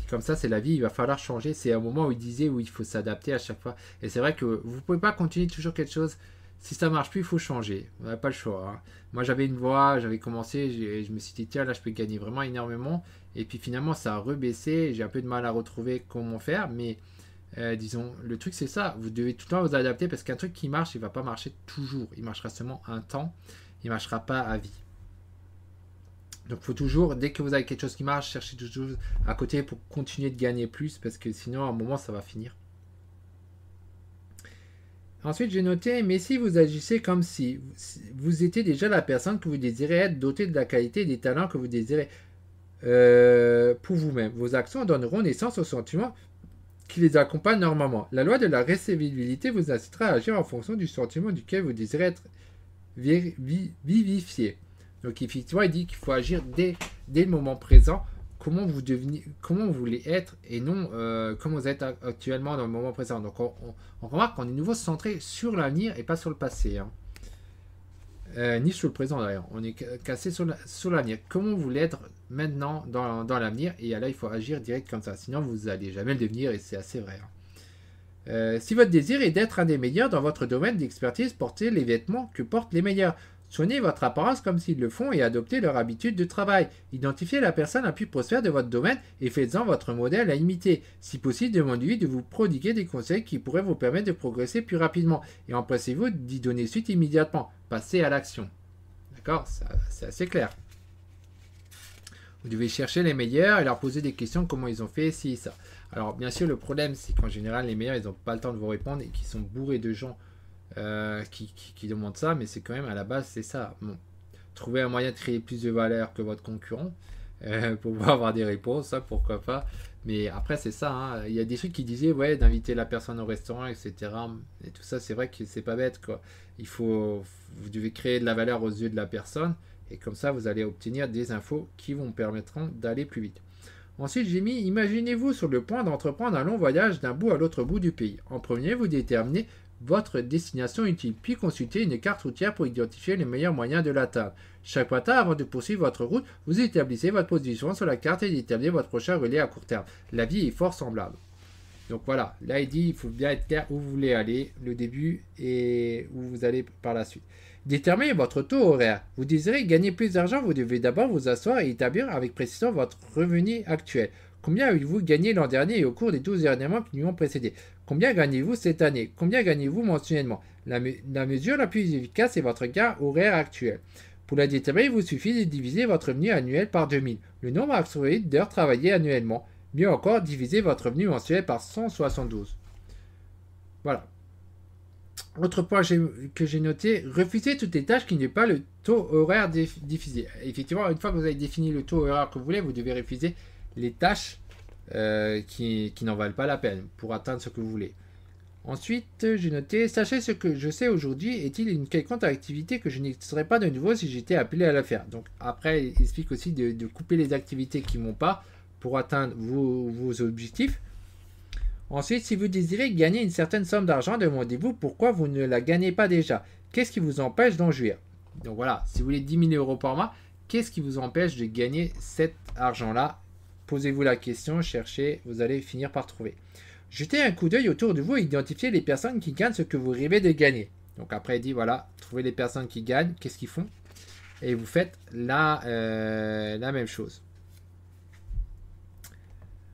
comme ça, c'est la vie, il va falloir changer. C'est un moment où il disait où il faut s'adapter à chaque fois. Et c'est vrai que vous pouvez pas continuer toujours quelque chose. Si ça marche plus, il faut changer. On n'a pas le choix. Hein. Moi, j'avais une voie, j'avais commencé, je me suis dit, tiens, là, je peux gagner vraiment énormément. Et puis finalement, ça a rebaissé. J'ai un peu de mal à retrouver comment faire. Mais disons, le truc, c'est ça. Vous devez tout le temps vous adapter parce qu'un truc qui marche, il va pas marcher toujours. Il marchera seulement un temps. Il ne marchera pas à vie. Donc il faut toujours, dès que vous avez quelque chose qui marche, chercher toujours à côté pour continuer de gagner plus, parce que sinon à un moment ça va finir. Ensuite j'ai noté, mais si vous agissez comme si vous étiez déjà la personne que vous désirez être, dotée de la qualité et des talents que vous désirez pour vous-même, vos actions donneront naissance aux sentiments qui les accompagnent normalement. La loi de la réciprocité vous incitera à agir en fonction du sentiment duquel vous désirez être vivifié. Donc effectivement, il dit qu'il faut agir dès le moment présent, comment vous voulez être et non comment vous êtes actuellement dans le moment présent. Donc on remarque qu'on est nouveau centré sur l'avenir et pas sur le passé. Hein. Ni sur le présent d'ailleurs. On est cassé sur l'avenir. Comment vous voulez être maintenant dans l'avenir, et là il faut agir direct comme ça. Sinon vous n'allez jamais le devenir, et c'est assez vrai. Hein. Si votre désir est d'être un des meilleurs dans votre domaine d'expertise, portez les vêtements que portent les meilleurs. Soignez votre apparence comme s'ils le font et adoptez leur habitude de travail. Identifiez la personne la plus prospère de votre domaine et faites-en votre modèle à imiter. Si possible, demandez-lui de vous prodiguer des conseils qui pourraient vous permettre de progresser plus rapidement. Et empressez-vous d'y donner suite immédiatement. Passez à l'action. D'accord? C'est assez clair. Vous devez chercher les meilleurs et leur poser des questions, comment ils ont fait, ci et ça. Alors bien sûr, le problème, c'est qu'en général, les meilleurs, ils n'ont pas le temps de vous répondre et qu'ils sont bourrés de gens qui demandent ça, mais c'est quand même à la base c'est ça. Bon, trouver un moyen de créer plus de valeur que votre concurrent pour pouvoir avoir des réponses, ça pourquoi pas. Mais après c'est ça, hein. Il y a des trucs qui disaient ouais d'inviter la personne au restaurant, etc. Et tout ça, c'est vrai que c'est pas bête quoi. Vous devez créer de la valeur aux yeux de la personne et comme ça vous allez obtenir des infos qui vous permettront d'aller plus vite. Ensuite, j'ai mis, imaginez-vous sur le point d'entreprendre un long voyage d'un bout à l'autre bout du pays. En premier, vous déterminez votre destination utile, puis consultez une carte routière pour identifier les meilleurs moyens de l'atteindre. Chaque matin, avant de poursuivre votre route, vous établissez votre position sur la carte et déterminez votre prochain relais à court terme. La vie est fort semblable. Donc voilà, là il dit il faut bien être clair où vous voulez aller, le début et où vous allez par la suite. Déterminez votre taux horaire. Vous désirez gagner plus d'argent, vous devez d'abord vous asseoir et établir avec précision votre revenu actuel. Combien avez-vous gagné l'an dernier et au cours des 12 derniers mois qui lui ont précédé? Combien gagnez-vous cette année? Combien gagnez-vous mensuellement? La mesure la plus efficace est votre gain horaire actuel. Pour la déterminer, il vous suffit de diviser votre revenu annuel par 2000, le nombre absolu d'heures travaillées annuellement. Mieux encore, divisez votre revenu mensuel par 172. Voilà. Autre point que j'ai noté, refusez toutes les tâches qui n'aient pas le taux horaire diffusé. Effectivement, une fois que vous avez défini le taux horaire que vous voulez, vous devez refuser les tâches qui n'en valent pas la peine pour atteindre ce que vous voulez. Ensuite, j'ai noté, sachez ce que je sais aujourd'hui, est-il une quelconque activité que je n'exercerais pas de nouveau si j'étais appelé à la faire. Donc après, il explique aussi de couper les activités qui ne vont pas pour atteindre vos objectifs. Ensuite, si vous désirez gagner une certaine somme d'argent, demandez-vous pourquoi vous ne la gagnez pas déjà. Qu'est-ce qui vous empêche d'en jouir? Donc voilà, si vous voulez 10 000 euros par mois, qu'est-ce qui vous empêche de gagner cet argent-là? Posez-vous la question, cherchez, vous allez finir par trouver. Jetez un coup d'œil autour de vous et identifiez les personnes qui gagnent ce que vous rêvez de gagner. Donc après, il dit, voilà, trouvez les personnes qui gagnent, qu'est-ce qu'ils font? Et vous faites la même chose.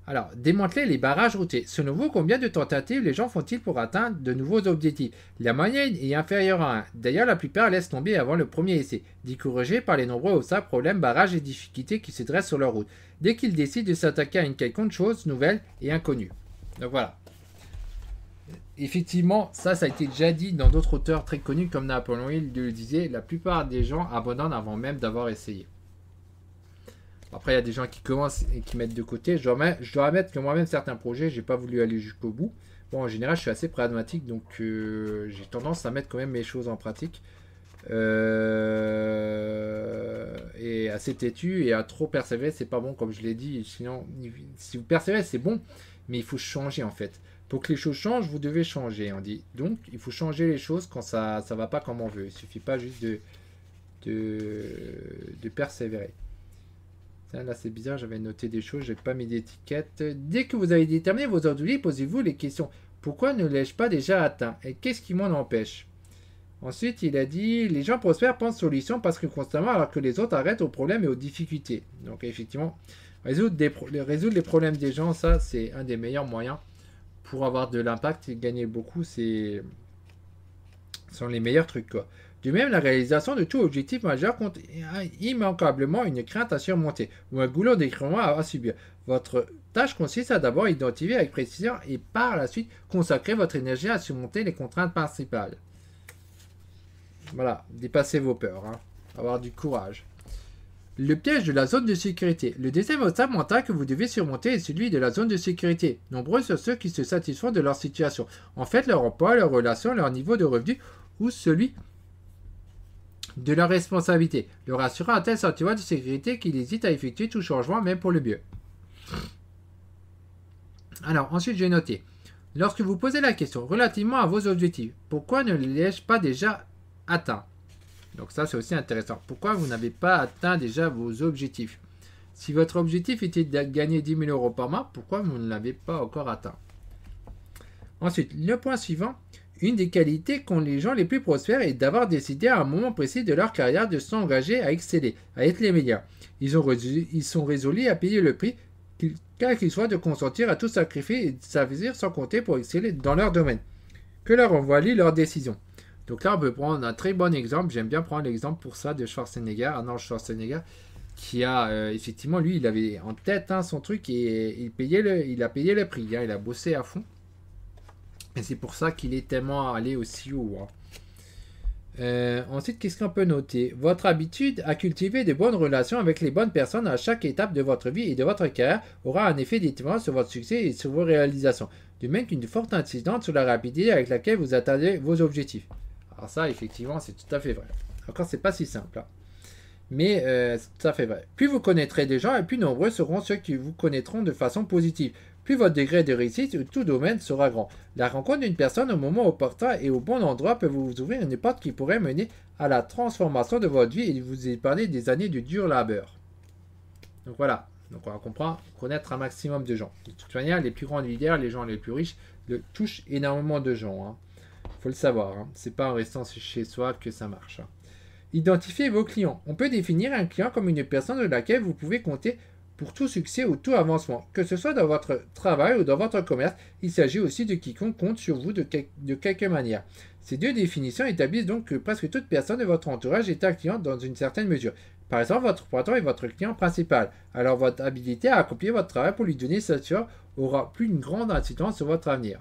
Alors, démantelez les barrages routiers. Selon vous, combien de tentatives les gens font-ils pour atteindre de nouveaux objectifs? La moyenne est inférieure à 1. D'ailleurs, la plupart laissent tomber avant le premier essai, découragés par les nombreux obstacles, problèmes, barrages et difficultés qui se dressent sur leur route, dès qu'ils décident de s'attaquer à une quelconque chose nouvelle et inconnue. Donc voilà. Effectivement, ça a été déjà dit dans d'autres auteurs très connus comme Napoléon Hill le disait, la plupart des gens abandonnent avant même d'avoir essayé. Après, il y a des gens qui commencent et qui mettent de côté. Je dois admettre que moi-même, certains projets, j'ai pas voulu aller jusqu'au bout. Bon, en général, je suis assez pragmatique, donc j'ai tendance à mettre quand même mes choses en pratique. Et assez têtu et à trop persévérer, c'est pas bon, comme je l'ai dit. Sinon, si vous persévérez, c'est bon, mais il faut changer en fait. Pour que les choses changent, vous devez changer, on dit. Donc, il faut changer les choses quand ça va pas comme on veut. Il suffit pas juste de persévérer. Là, c'est bizarre, j'avais noté des choses, j'ai pas mis d'étiquette. Dès que vous avez déterminé vos objectifs, posez-vous les questions. Pourquoi ne l'ai-je pas déjà atteint? Et qu'est-ce qui m'en empêche? Ensuite, il a dit, les gens prospères pensent solutions parce que constamment, alors que les autres arrêtent aux problèmes et aux difficultés. Donc, effectivement, résoudre les problèmes des gens, ça, c'est un des meilleurs moyens pour avoir de l'impact et gagner beaucoup. Ce sont les meilleurs trucs, quoi. De même, la réalisation de tout objectif majeur compte immanquablement une crainte à surmonter ou un goulot d'écrement à subir. Votre tâche consiste à d'abord identifier avec précision et par la suite consacrer votre énergie à surmonter les contraintes principales. Voilà, dépassez vos peurs, hein. Avoir du courage. Le piège de la zone de sécurité. Le deuxième obstacle mental que vous devez surmonter est celui de la zone de sécurité. Nombreux sont ceux qui se satisfont de leur situation. En fait, leur emploi, leur relation, leur niveau de revenu ou celui de leur responsabilité, leur assurant un tel sentiment de sécurité qu'il hésite à effectuer tout changement, même pour le mieux. Alors, ensuite, j'ai noté. Lorsque vous posez la question relativement à vos objectifs, pourquoi ne l'ai-je pas déjà atteint? Donc ça, c'est aussi intéressant. Pourquoi vous n'avez pas atteint déjà vos objectifs? Si votre objectif était de gagner 10 000 euros par mois, pourquoi vous ne l'avez pas encore atteint? Ensuite, le point suivant. Une des qualités qu'ont les gens les plus prospères est d'avoir décidé à un moment précis de leur carrière de s'engager à exceller, à être les meilleurs. Ils sont résolus à payer le prix, quel qu'il soit, de consentir à tout sacrifier et de s'investir sans compter pour exceller dans leur domaine. Que leur envoie-t-il leur décision? Donc là, on peut prendre un très bon exemple. J'aime bien prendre l'exemple pour ça de Schwarzenegger, Arnold Schwarzenegger, qui a effectivement, lui, il avait en tête son truc et il a payé le prix. Hein, il a bossé à fond. Et c'est pour ça qu'il est tellement allé aussi haut. Ensuite, qu'est-ce qu'on peut noter? Votre habitude à cultiver de bonnes relations avec les bonnes personnes à chaque étape de votre vie et de votre carrière aura un effet déterminant sur votre succès et sur vos réalisations. De même qu'une forte incidence sur la rapidité avec laquelle vous atteindrez vos objectifs. Alors ça, effectivement, c'est tout à fait vrai. Encore, c'est pas si simple. Hein. Mais c'est tout à fait vrai. Plus vous connaîtrez des gens, et plus nombreux seront ceux qui vous connaîtront de façon positive. Plus votre degré de réussite ou tout domaine sera grand. La rencontre d'une personne au moment opportun et au bon endroit peut vous ouvrir une porte qui pourrait mener à la transformation de votre vie et vous épargner des années de dur labeur. Donc voilà. Donc on comprend connaître un maximum de gens. De toute manière, les plus grands leaders, les gens les plus riches, touchent énormément de gens. Hein. Faut le savoir. Hein. C'est pas en restant chez soi que ça marche. Hein. Identifiez vos clients. On peut définir un client comme une personne de laquelle vous pouvez compter pour tout succès ou tout avancement. Que ce soit dans votre travail ou dans votre commerce, il s'agit aussi de quiconque compte sur vous de quelque manière. Ces deux définitions établissent donc que presque toute personne de votre entourage est un client dans une certaine mesure. Par exemple, votre patron est votre client principal. Alors votre habilité à accomplir votre travail pour lui donner satisfaction aura plus une grande incidence sur votre avenir.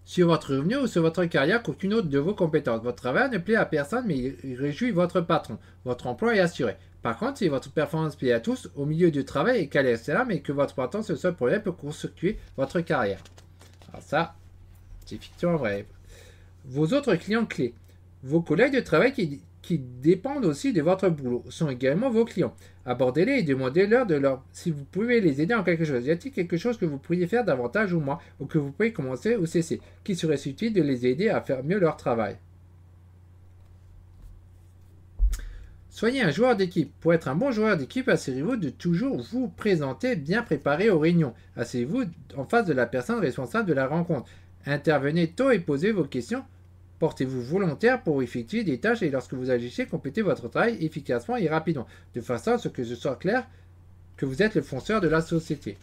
Sur votre revenu ou sur votre carrière qu'aucune autre de vos compétences. Votre travail ne plaît à personne, mais il réjouit votre patron. Votre emploi est assuré. Par contre, si votre performance plaît à tous, au milieu du travail et qu'à l'extérieur, mais que votre patron ce seul problème peut court-circuiter votre carrière. Alors ça, c'est effectivement vrai. Vos autres clients clés. Vos collègues de travail qui dépendent aussi de votre boulot sont également vos clients. Abordez-les et demandez-leur si vous pouvez les aider en quelque chose. Y a-t-il quelque chose que vous pourriez faire davantage ou moins, ou que vous pouvez commencer ou cesser, qui serait utile de les aider à faire mieux leur travail? Soyez un joueur d'équipe. Pour être un bon joueur d'équipe, assurez-vous de toujours vous présenter bien préparé aux réunions. Asseyez-vous en face de la personne responsable de la rencontre. Intervenez tôt et posez vos questions. Portez-vous volontaire pour effectuer des tâches et lorsque vous agissez, complétez votre travail efficacement et rapidement, de façon à ce que ce soit clair que vous êtes le fonceur de la société.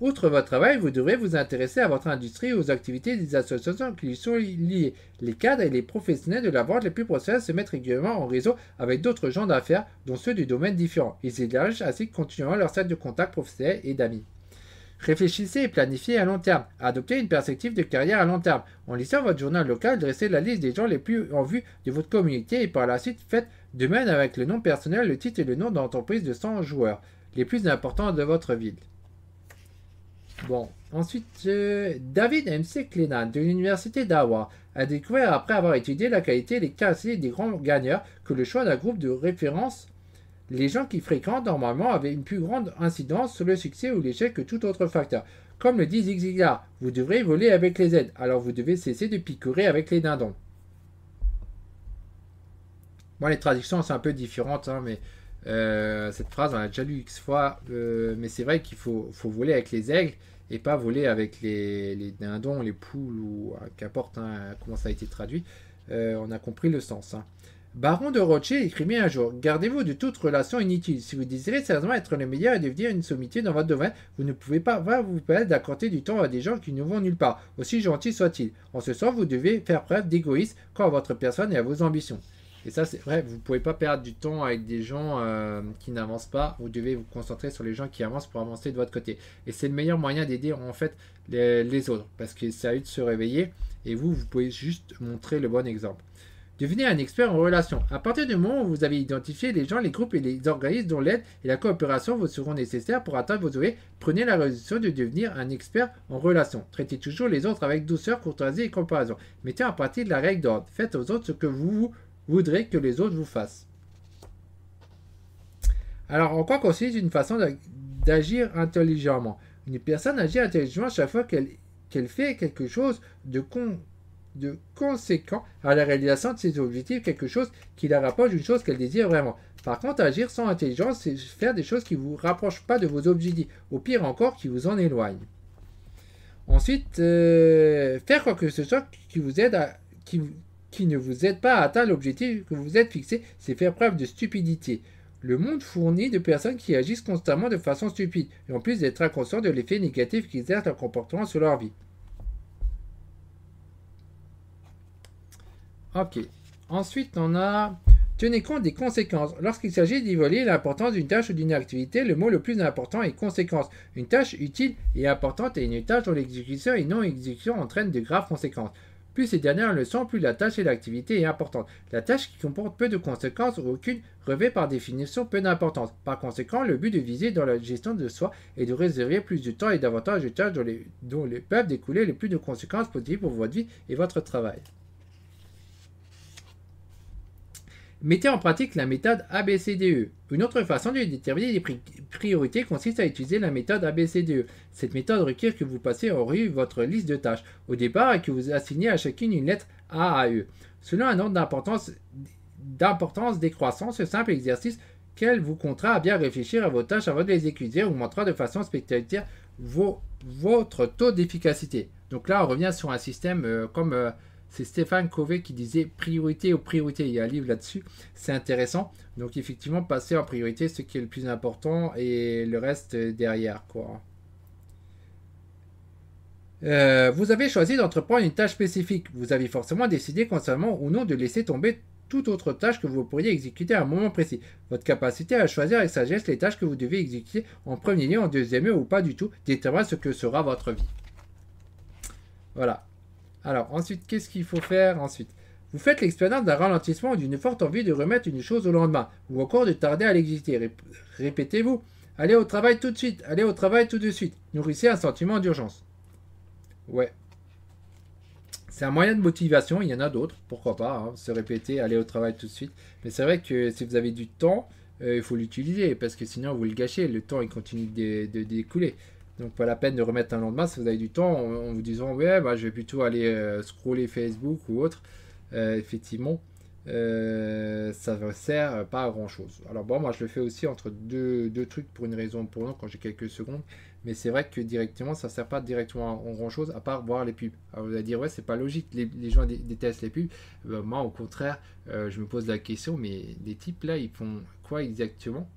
Outre votre travail, vous devrez vous intéresser à votre industrie et aux activités des associations qui y sont liées. Les cadres et les professionnels de la vente les plus prospères se mettent régulièrement en réseau avec d'autres gens d'affaires, dont ceux du domaine différent. Ils élargissent ainsi continuellement leur cercle de contacts professionnels et d'amis. Réfléchissez et planifiez à long terme. Adoptez une perspective de carrière à long terme. En lisant votre journal local, dressez la liste des gens les plus en vue de votre communauté et par la suite faites de même avec le nom personnel, le titre et le nom d'entreprise de 100 joueurs, les plus importants de votre ville. Bon, ensuite, David M.C. Clennan de l'université d'Harvard a découvert après avoir étudié la qualité et les capacités des grands gagneurs que le choix d'un groupe de référence, les gens qui fréquentent normalement avaient une plus grande incidence sur le succès ou l'échec que tout autre facteur. Comme le dit Zig Ziglar, vous devrez voler avec les aides, alors vous devez cesser de picorer avec les dindons. Bon, les traductions sont un peu différentes, hein, mais cette phrase, on l'a déjà lu X fois, mais c'est vrai qu'il faut voler avec les aigles et pas voler avec les dindons, les poules, ou qu'importe hein, comment ça a été traduit. On a compris le sens. Hein. Baron de Rothschild écrivait un jour: gardez-vous de toute relation inutile. Si vous désirez sérieusement être le meilleur et devenir une sommité dans votre domaine, vous ne pouvez pas vous permettre d'accorder du temps à des gens qui ne vont nulle part, aussi gentils soient-ils. En ce sens, vous devez faire preuve d'égoïsme quant à votre personne et à vos ambitions. Et ça, c'est vrai, vous ne pouvez pas perdre du temps avec des gens qui n'avancent pas. Vous devez vous concentrer sur les gens qui avancent pour avancer de votre côté. Et c'est le meilleur moyen d'aider en fait les autres. Parce que c'est à eux de se réveiller. Et vous pouvez juste montrer le bon exemple. Devenez un expert en relations. À partir du moment où vous avez identifié les gens, les groupes et les organismes dont l'aide et la coopération vous seront nécessaires pour atteindre vos objectifs, prenez la résolution de devenir un expert en relations. Traitez toujours les autres avec douceur, courtoisie et comparaison. Mettez en pratique la règle d'ordre. Faites aux autres ce que vous voudrez que les autres vous fassent. Alors, en quoi consiste une façon d'agir intelligemment? Une personne agit intelligemment chaque fois qu'elle fait quelque chose de conséquent à la réalisation de ses objectifs, quelque chose qui la rapproche d'une chose qu'elle désire vraiment. Par contre, agir sans intelligence, c'est faire des choses qui ne vous rapprochent pas de vos objectifs, au pire encore, qui vous en éloignent. Ensuite, faire quoi que ce soit qui vous aide qui ne vous aide pas à atteindre l'objectif que vous vous êtes fixé, c'est faire preuve de stupidité. Le monde fournit de personnes qui agissent constamment de façon stupide, et en plus d'être inconscients de l'effet négatif qu'exerce leur comportement sur leur vie. Ok. Ensuite, on a tenez compte des conséquences. Lorsqu'il s'agit d'évaluer l'importance d'une tâche ou d'une activité, le mot le plus important est conséquence. Une tâche utile et importante est une tâche dont l'exécution et non-exécution entraînent de graves conséquences. Plus ces dernières le sont, plus la tâche et l'activité est importante. La tâche qui comporte peu de conséquences ou aucune revêt par définition peu d'importance. Par conséquent, le but de viser dans la gestion de soi est de réserver plus de temps et davantage de tâches dont les peuvent découler le plus de conséquences positives pour votre vie et votre travail. Mettez en pratique la méthode ABCDE. Une autre façon de déterminer les priorités consiste à utiliser la méthode ABCDE. Cette méthode requiert que vous passiez en revue votre liste de tâches au départ et que vous assignez à chacune une lettre A à E. Selon un ordre d'importance décroissant, ce simple exercice qu'elle vous contraint à bien réfléchir à vos tâches avant de les exécuter augmentera de façon spectaculaire votre taux d'efficacité. Donc là, on revient sur un système comme... c'est Stéphane Covey qui disait priorité aux priorités. Il y a un livre là-dessus. C'est intéressant. Donc, effectivement, passer en priorité ce qui est le plus important et le reste derrière, quoi. Vous avez choisi d'entreprendre une tâche spécifique. Vous avez forcément décidé consciemment ou non de laisser tomber toute autre tâche que vous pourriez exécuter à un moment précis. Votre capacité à choisir avec sagesse les tâches que vous devez exécuter en premier lieu, en deuxième lieu ou pas du tout, détermine ce que sera votre vie. Voilà. Alors, ensuite, qu'est-ce qu'il faut faire ensuite? Vous faites l'expérience d'un ralentissement ou d'une forte envie de remettre une chose au lendemain, ou encore de tarder à l'exécuter. Répétez-vous, allez au travail tout de suite, allez au travail tout de suite. Nourrissez un sentiment d'urgence. Ouais. C'est un moyen de motivation, il y en a d'autres, pourquoi pas, hein, se répéter, aller au travail tout de suite. Mais c'est vrai que si vous avez du temps, il faut l'utiliser, parce que sinon vous le gâchez, le temps il continue de découler. Donc pas la peine de remettre un lendemain si vous avez du temps en vous disant ouais bah, je vais plutôt aller scroller Facebook ou autre. Effectivement, ça ne sert pas à grand chose. Alors bon, moi je le fais aussi entre deux trucs pour une raison ou pour une autre quand j'ai quelques secondes. Mais c'est vrai que directement ça ne sert pas directement à grand chose à part voir les pubs. Alors vous allez dire ouais c'est pas logique, les gens détestent les pubs. Moi au contraire, je me pose la question mais les types là ils font quoi exactement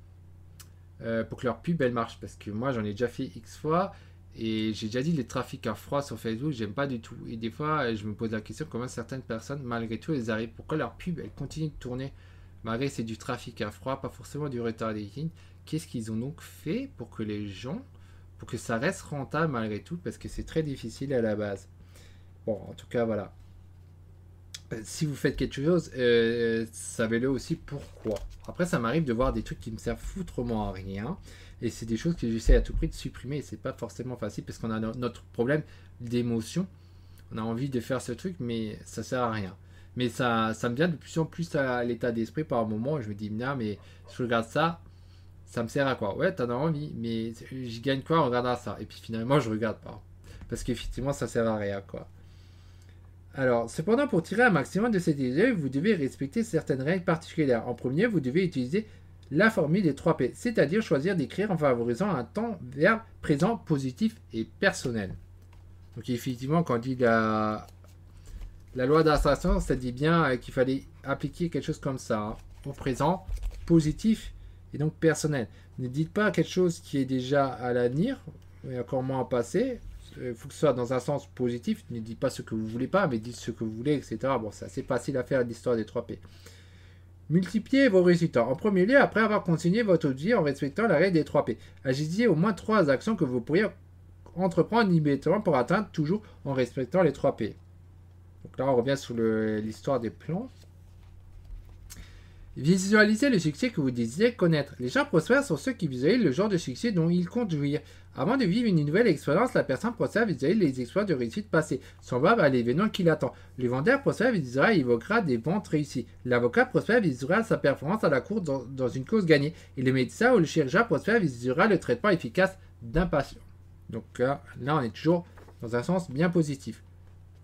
pour que leur pub elle marche, parce que moi j'en ai déjà fait X fois et j'ai déjà dit les trafics à froid sur Facebook j'aime pas du tout, et des fois je me pose la question comment certaines personnes malgré tout elles arrivent, pourquoi leur pub elle continue de tourner malgré c'est du trafic à froid, pas forcément du retargeting. Qu'est-ce qu'ils ont donc fait pour que les gens pour que ça reste rentable malgré tout, parce que c'est très difficile à la base. Bon, en tout cas, voilà. Si vous faites quelque chose, savez-le aussi pourquoi. Après, ça m'arrive de voir des trucs qui me servent foutrement à rien. Et c'est des choses que j'essaie à tout prix de supprimer. Et c'est pas forcément facile parce qu'on a notre problème d'émotion. On a envie de faire ce truc, mais ça sert à rien. Mais ça me vient de plus en plus à l'état d'esprit par moment. Je me dis, non, mais si je regarde ça, ça me sert à quoi? Ouais, t'en as envie, mais je gagne quoi en regardant ça? Et puis finalement, je regarde pas. Parce qu'effectivement, ça sert à rien, quoi. Alors, cependant, pour tirer un maximum de cette idée, vous devez respecter certaines règles particulières. En premier, vous devez utiliser la formule des 3 P, c'est-à-dire choisir d'écrire en favorisant un temps verbe présent, positif et personnel. Donc, effectivement, quand on dit la loi d'abstraction, ça dit bien qu'il fallait appliquer quelque chose comme ça, hein, au présent, positif et donc personnel. Ne dites pas quelque chose qui est déjà à l'avenir, et encore moins au passé. Il faut que ce soit dans un sens positif. Ne dites pas ce que vous voulez pas, mais dites ce que vous voulez, etc. Bon, c'est assez facile à faire l'histoire des 3 P. Multipliez vos résultats. En premier lieu, après avoir continué votre vie en respectant la règle des 3 P, agissez au moins 3 actions que vous pourriez entreprendre immédiatement pour atteindre toujours en respectant les 3 P. Donc là, on revient sur l'histoire des plans. Visualisez le succès que vous désirez connaître. Les gens prospères sont ceux qui visualisent le genre de succès dont ils comptent jouir. Avant de vivre une nouvelle expérience, la personne prospère visualise les exploits de réussite passée, semblables à l'événement qui l'attend. Le vendeur prospère visera et évoquera des ventes réussies. L'avocat prospère visera sa performance à la cour dans une cause gagnée. Et le médecin ou le chirurgien prospère visera le traitement efficace d'un patient. Donc là, on est toujours dans un sens bien positif.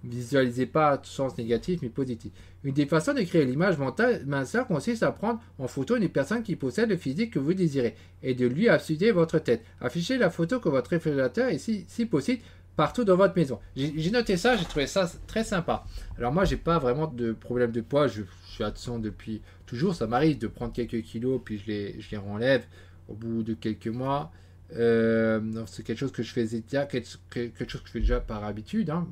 Visualisez pas tout sens négatif, mais positif. Une des façons de créer l'image mentale minceur consiste à prendre en photo une personne qui possède le physique que vous désirez et de lui absuder votre tête. Affichez la photo que votre réfrigérateur est si possible partout dans votre maison. J'ai noté ça, j'ai trouvé ça très sympa. Alors moi, j'ai pas vraiment de problème de poids, je suis absent depuis toujours. Ça m'arrive de prendre quelques kilos, puis je les renlève au bout de quelques mois. C'est quelque chose que je faisais déjà, quelque chose que je fais déjà par habitude. Hein.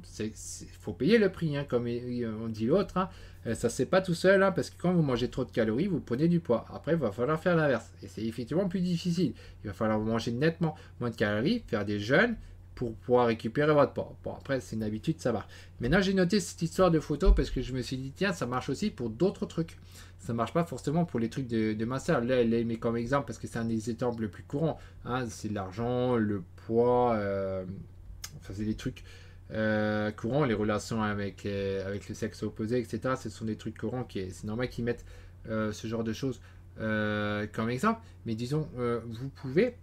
Faut payer le prix, hein, comme on dit l'autre. Hein. Ça c'est pas tout seul, hein, parce que quand vous mangez trop de calories, vous prenez du poids. Après, il va falloir faire l'inverse. Et c'est effectivement plus difficile. Il va falloir manger nettement moins de calories, faire des jeûnes pour pouvoir récupérer votre poids. Bon, après, c'est une habitude, ça marche. Maintenant, j'ai noté cette histoire de photo parce que je me suis dit, tiens, ça marche aussi pour d'autres trucs. Ça marche pas forcément pour les trucs de masseur. Là, elle met comme exemple parce que c'est un des exemples le plus courants. Hein, c'est l'argent, le poids, enfin, c'est des trucs courants, les relations avec le sexe opposé, etc. Ce sont des trucs courants c'est normal qu'ils mettent ce genre de choses comme exemple. Mais disons, vous pouvez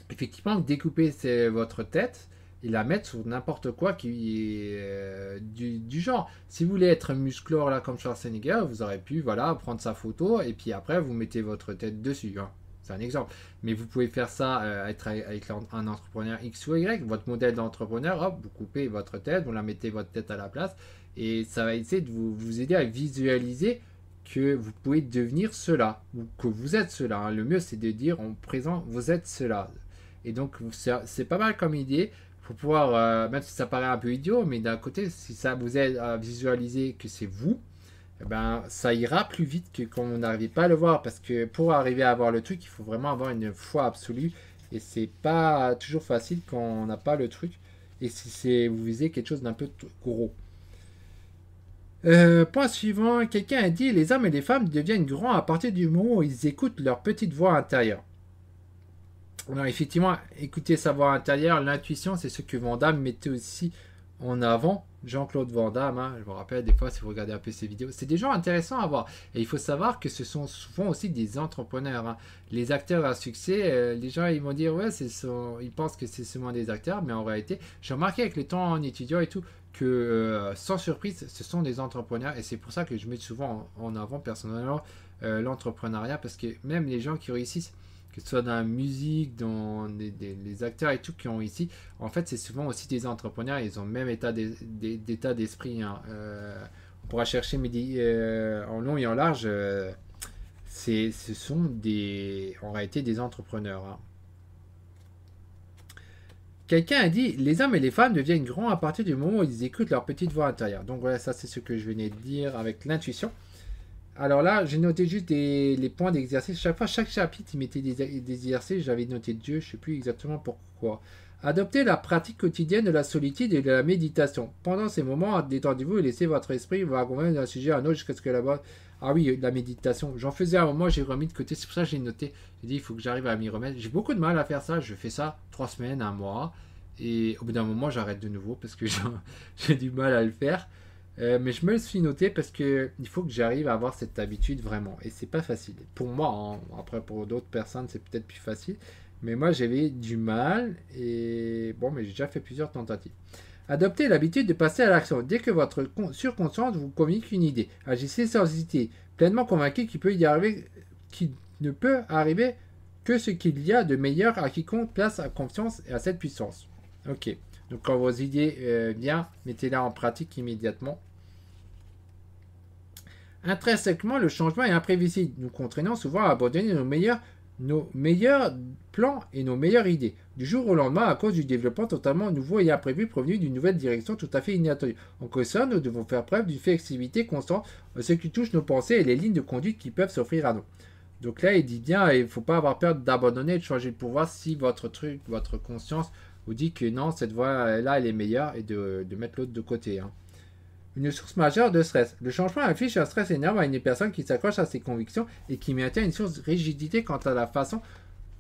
effectivement découper votre tête et la mettre sur n'importe quoi qui est du genre. Si vous voulez être musclore là comme Schwarzenegger, vous aurez pu prendre sa photo et puis après vous mettez votre tête dessus. Hein. C'est un exemple. Mais vous pouvez faire ça être avec un entrepreneur X ou Y, votre modèle d'entrepreneur, hop, vous coupez votre tête, vous la mettez votre tête à la place et ça va essayer de vous aider à visualiser que vous pouvez devenir cela ou que vous êtes cela. Hein. Le mieux c'est de dire en présent vous êtes cela. Et donc c'est pas mal comme idée pour pouvoir, même si ça paraît un peu idiot, mais d'un côté, si ça vous aide à visualiser que c'est vous, eh ben, ça ira plus vite que quand on n'arrive pas à le voir. Parce que pour arriver à avoir le truc, il faut vraiment avoir une foi absolue. Et c'est pas toujours facile quand on n'a pas le truc. Et si vous visez quelque chose d'un peu gros. Point suivant, quelqu'un a dit les hommes et les femmes deviennent grands à partir du moment où ils écoutent leur petite voix intérieure. Alors effectivement, écouter sa voix intérieure, l'intuition, c'est ce que Van Damme mettait aussi en avant. Jean-Claude Van Damme, hein, je me rappelle des fois si vous regardez un peu ses vidéos, c'est des gens intéressants à voir. Et il faut savoir que ce sont souvent aussi des entrepreneurs. Hein. Les acteurs à succès, les gens ils vont dire ouais, ils pensent que c'est seulement des acteurs, mais en réalité, j'ai remarqué avec le temps en étudiant et tout que sans surprise, ce sont des entrepreneurs. Et c'est pour ça que je mets souvent en avant personnellement l'entrepreneuriat, parce que même les gens qui réussissent, que ce soit dans la musique, dans les acteurs et tout qui ont ici, en fait, c'est souvent aussi des entrepreneurs, ils ont le même état d'esprit. Hein. On pourra chercher en long et en large, ce sont en réalité des entrepreneurs. Hein. Quelqu'un a dit les hommes et les femmes deviennent grands à partir du moment où ils écoutent leur petite voix intérieure. Donc voilà, ça c'est ce que je venais de dire avec l'intuition. Alors là, j'ai noté juste les points d'exercice. Chaque fois, chaque chapitre, il mettait des exercices. J'avais noté Dieu, je ne sais plus exactement pourquoi. Adoptez la pratique quotidienne de la solitude et de la méditation. Pendant ces moments, détendez-vous et laissez votre esprit vagabonder d'un sujet à un autre jusqu'à ce que là-bas. Ah oui, la méditation. J'en faisais un moment, j'ai remis de côté. C'est pour ça que j'ai noté. J'ai dit, il faut que j'arrive à m'y remettre. J'ai beaucoup de mal à faire ça. Je fais ça 3 semaines, un mois. Et au bout d'un moment, j'arrête de nouveau parce que j'ai du mal à le faire. Mais je me le suis noté parce que il faut que j'arrive à avoir cette habitude vraiment. Et c'est pas facile. Pour moi, hein. Après pour d'autres personnes, c'est peut-être plus facile. Mais moi, j'avais du mal. Et bon, mais j'ai déjà fait plusieurs tentatives. Adoptez l'habitude de passer à l'action. Dès que votre surconscience vous communique une idée, agissez sans hésiter, pleinement convaincu qu'il ne peut arriver que ce qu'il y a de meilleur à quiconque place sa confiance et à cette puissance. Ok. Donc quand vos idées viennent, mettez-les en pratique immédiatement. Intrinsèquement, le changement est imprévisible, nous contraignant souvent à abandonner nos meilleurs plans et nos meilleures idées. Du jour au lendemain, à cause du développement totalement nouveau et imprévu provenu d'une nouvelle direction tout à fait inattendue. En cause ça, nous devons faire preuve d'une flexibilité constante en ce qui touche nos pensées et les lignes de conduite qui peuvent s'offrir à nous. Donc là, il dit bien, il ne faut pas avoir peur d'abandonner et de changer de pouvoir si votre conscience vous dit que non, cette voie-là, elle est meilleure et de mettre l'autre de côté. Hein. Une source majeure de stress. Le changement affiche un stress énorme à une personne qui s'accroche à ses convictions et qui maintient une source de rigidité quant à la façon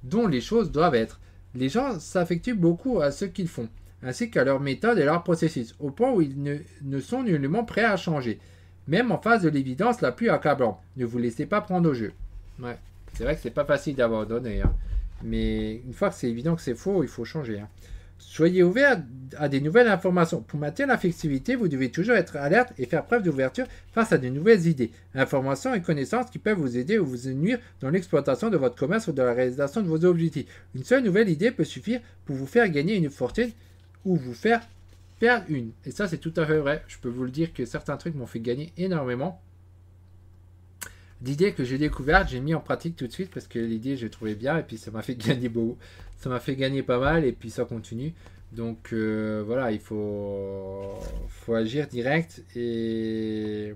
dont les choses doivent être. Les gens s'affectuent beaucoup à ce qu'ils font, ainsi qu'à leur méthode et leur processus, au point où ils ne sont nullement prêts à changer, même en face de l'évidence la plus accablante. Ne vous laissez pas prendre au jeu. Ouais, c'est vrai que c'est pas facile d'abandonner, hein. Mais une fois que c'est évident que c'est faux, il faut changer. Hein. Soyez ouvert à des nouvelles informations. Pour maintenir la flexibilité, vous devez toujours être alerte et faire preuve d'ouverture face à de nouvelles idées, informations et connaissances qui peuvent vous aider ou vous nuire dans l'exploitation de votre commerce ou dans la réalisation de vos objectifs. Une seule nouvelle idée peut suffire pour vous faire gagner une fortune ou vous faire perdre une. Et ça, c'est tout à fait vrai. Je peux vous le dire que certains trucs m'ont fait gagner énormément. L'idée que j'ai découverte, j'ai mis en pratique tout de suite parce que l'idée, je trouvais bien et puis ça m'a fait gagner beaucoup. Ça m'a fait gagner pas mal et puis ça continue. Donc voilà, faut agir direct et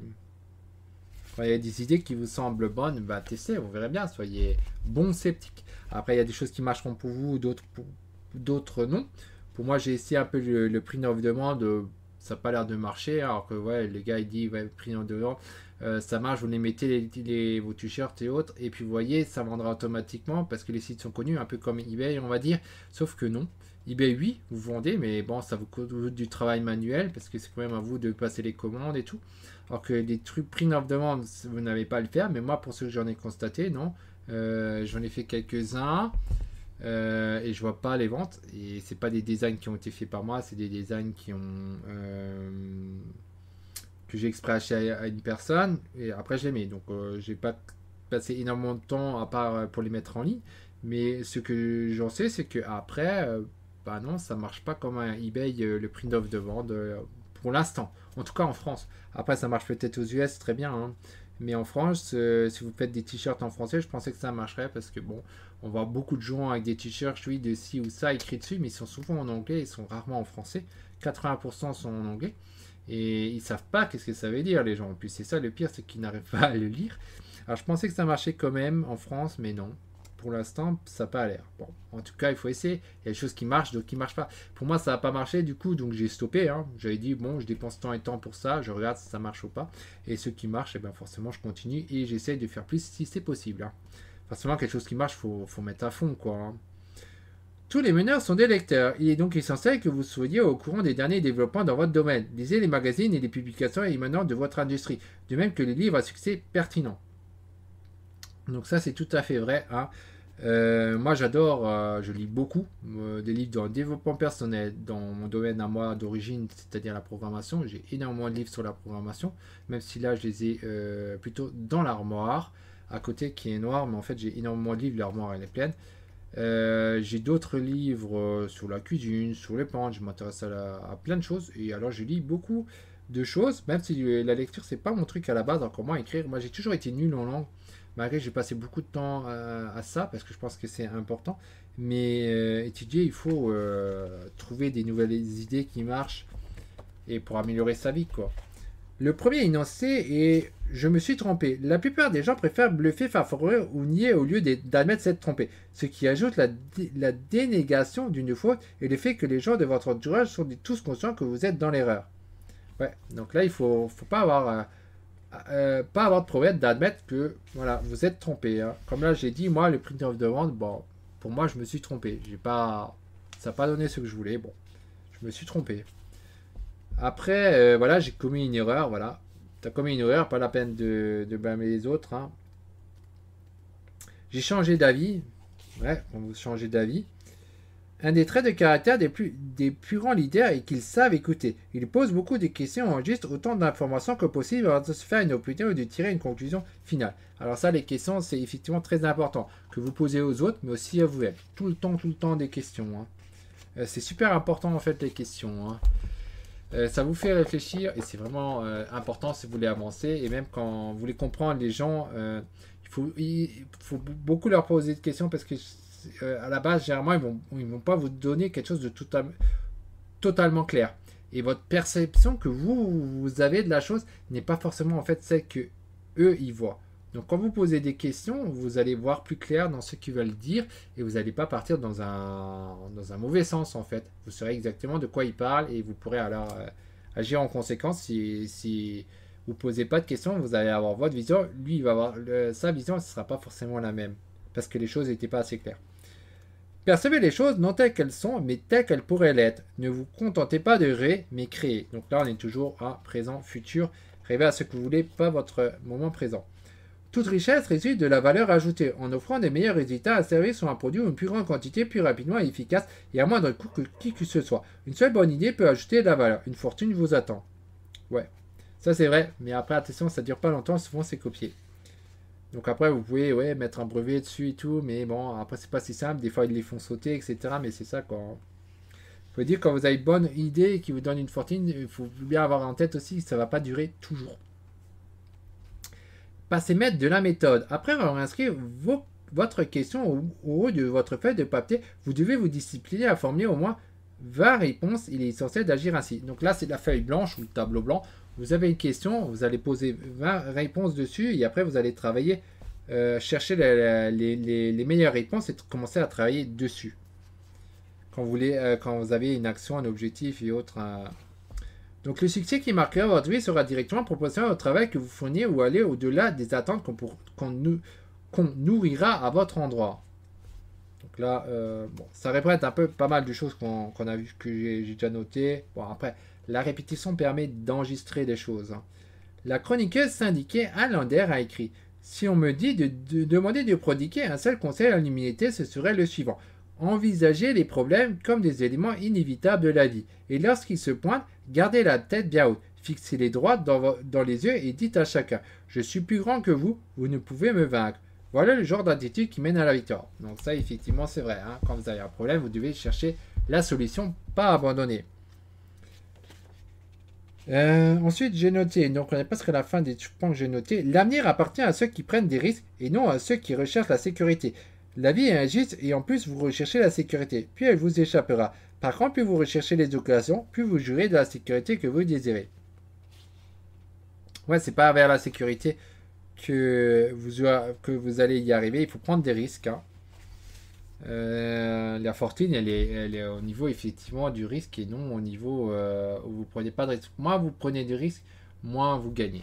quand il y a des idées qui vous semblent bonnes, bah testez, vous verrez bien, soyez bon sceptique. Après, il y a des choses qui marcheront pour vous, d'autres non. Pour moi, j'ai essayé un peu le prix of demande, ça n'a pas l'air de marcher, alors que ouais, le gars il dit ouais, prix of demande, ça marche, vous les mettez vos t-shirts et autres, et puis vous voyez, ça vendra automatiquement parce que les sites sont connus, un peu comme eBay, on va dire, sauf que non. eBay, oui, vous vendez, mais bon, ça vous coûte du travail manuel parce que c'est quand même à vous de passer les commandes et tout. Alors que les trucs print of demande, vous n'avez pas à le faire, mais moi, pour ceux que j'en ai constaté, non. J'en ai fait quelques-uns et je vois pas les ventes. Et c'est pas des designs qui ont été faits par moi, c'est des designs que j'ai exprès acheté à une personne et après je les mets. Donc j'ai pas passé énormément de temps à part pour les mettre en ligne. Mais ce que j'en sais, c'est que après, bah non, ça marche pas comme un eBay, le print of de vente pour l'instant. En tout cas en France. Après, ça marche peut-être aux US très bien. Hein. Mais en France, si vous faites des t-shirts en français, je pensais que ça marcherait parce que bon, on voit beaucoup de gens avec des t-shirts, oui, de ci ou ça écrit dessus, mais ils sont souvent en anglais, ils sont rarement en français. 80% sont en anglais. Et ils savent pas qu'est-ce que ça veut dire, les gens. En plus, c'est ça le pire, c'est qu'ils n'arrivent pas à le lire. Alors, je pensais que ça marchait quand même en France, mais non. Pour l'instant, ça n'a pas l'air. Bon, en tout cas, il faut essayer. Il y a des choses qui marchent, d'autres qui ne marchent pas. Pour moi, ça n'a pas marché, du coup, donc j'ai stoppé. Hein. J'avais dit, bon, je dépense temps et temps pour ça, je regarde si ça marche ou pas. Et ceux qui marchent, eh ben, forcément, je continue et j'essaye de faire plus si c'est possible. Hein. Forcément, quelque chose qui marche, faut mettre à fond, quoi. Hein. Tous les meneurs sont des lecteurs. Il est donc essentiel que vous soyez au courant des derniers développements dans votre domaine. Lisez les magazines et les publications émanant de votre industrie, de même que les livres à succès pertinents. Donc ça, c'est tout à fait vrai. Hein. Moi, j'adore, je lis beaucoup des livres dans le développement personnel, dans mon domaine à moi d'origine, c'est-à-dire la programmation. J'ai énormément de livres sur la programmation, même si là, je les ai plutôt dans l'armoire, à côté qui est noire, mais en fait, j'ai énormément de livres, l'armoire, elle est pleine. J'ai d'autres livres sur la cuisine, sur les pentes, je m'intéresse à plein de choses, et alors je lis beaucoup de choses, même si la lecture, c'est pas mon truc à la base, encore moins écrire. Moi, j'ai toujours été nul en langue. Malgré j'ai passé beaucoup de temps à ça parce que je pense que c'est important. Mais étudier, il faut trouver des nouvelles idées qui marchent et pour améliorer sa vie, quoi. Le premier énoncé est je me suis trompé. La plupart des gens préfèrent bluffer, farfouiller ou nier au lieu d'admettre s'être trompé, ce qui ajoute la dénégation d'une faute et le fait que les gens de votre entourage sont tous conscients que vous êtes dans l'erreur. Ouais, donc là, il faut pas avoir de problème d'admettre que voilà, vous êtes trompé. Hein. Comme là, j'ai dit, moi, le print of demande, bon, pour moi, je me suis trompé. Ça n'a pas donné ce que je voulais. Bon, je me suis trompé. Après, voilà, j'ai commis une erreur. Voilà, t'as commis une erreur, pas la peine de blâmer les autres. Hein. J'ai changé d'avis. Ouais, on vous changez d'avis. Un des traits de caractère des plus grands leaders est qu'ils savent écouter. Ils posent beaucoup de questions et enregistrent autant d'informations que possible avant de se faire une opinion ou de tirer une conclusion finale. Alors ça, les questions, c'est effectivement très important. Que vous posez aux autres, mais aussi à vous-même. Tout le temps des questions. Hein. C'est super important en fait les questions. Hein. Ça vous fait réfléchir et c'est vraiment important si vous voulez avancer. Et même quand vous voulez comprendre les gens, il faut beaucoup leur poser de questions parce que à la base, généralement, ils vont pas vous donner quelque chose de totalement clair. Et votre perception que vous avez de la chose n'est pas forcément en fait celle que eux ils voient. Donc quand vous posez des questions, vous allez voir plus clair dans ce qu'ils veulent dire et vous n'allez pas partir dans un mauvais sens en fait. Vous saurez exactement de quoi ils parlent et vous pourrez alors agir en conséquence si vous ne posez pas de questions, vous allez avoir votre vision, lui il va avoir sa vision, ce ne sera pas forcément la même parce que les choses n'étaient pas assez claires. Percevez les choses non telles qu'elles sont, mais telles qu'elles pourraient l'être. Ne vous contentez pas de rêver, mais créez. Donc là, on est toujours à présent, futur. Rêvez à ce que vous voulez, pas votre moment présent. Toute richesse résulte de la valeur ajoutée, en offrant des meilleurs résultats à servir sur un produit ou une plus grande quantité, plus rapidement et efficace, et à moindre coût que qui que ce soit. Une seule bonne idée peut ajouter de la valeur. Une fortune vous attend. Ouais, ça c'est vrai, mais après, attention, ça dure pas longtemps, souvent c'est copié. Donc après, vous pouvez mettre un brevet dessus et tout, mais bon, après, c'est pas si simple. Des fois, ils les font sauter, etc. Mais c'est ça, quoi. Il faut dire, quand vous avez une bonne idée et qui vous donne une fortune, il faut bien avoir en tête aussi que ça ne va pas durer toujours. Passez maître de la méthode. Après avoir inscrit votre question au haut de votre feuille de papier, vous devez vous discipliner à formuler au moins 20 réponses. Il est essentiel d'agir ainsi. Donc là, c'est la feuille blanche ou le tableau blanc. Vous avez une question, vous allez poser 20 réponses dessus et après vous allez travailler, chercher les meilleures réponses et commencer à travailler dessus. Quand vous avez une action, un objectif et autres. Donc le succès qui marquera votre vie sera directement proportionnel au travail que vous fournissez ou aller au-delà des attentes qu'on nourrira à votre endroit. Donc là, bon, ça répète un peu pas mal de choses qu'on a vu, que j'ai déjà noté. Bon, après, la répétition permet d'enregistrer des choses. Hein. La chroniqueuse syndiquée Anne Lander a écrit si on me dit de demander de prodiguer un seul conseil à l'humanité, ce serait le suivant. Envisagez les problèmes comme des éléments inévitables de la vie. Et lorsqu'ils se pointent, gardez la tête bien haute. Fixez-les droits dans les yeux et dites à chacun je suis plus grand que vous, vous ne pouvez me vaincre. Voilà le genre d'attitude qui mène à la victoire. Donc ça, effectivement, c'est vrai. Hein. Quand vous avez un problème, vous devez chercher la solution, pas abandonner. Ensuite, j'ai noté, donc on est presque à la fin des points que j'ai notés. L'avenir appartient à ceux qui prennent des risques et non à ceux qui recherchent la sécurité. La vie est injuste et en plus vous recherchez la sécurité, puis elle vous échappera. Par contre, plus vous recherchez les occasions, plus vous jouirez de la sécurité que vous désirez. Ouais, c'est pas vers la sécurité que vous allez y arriver, il faut prendre des risques. Hein. La fortune, elle est au niveau effectivement du risque et non au niveau où vous prenez pas de risque. Moins vous prenez de risques, moins vous gagnez.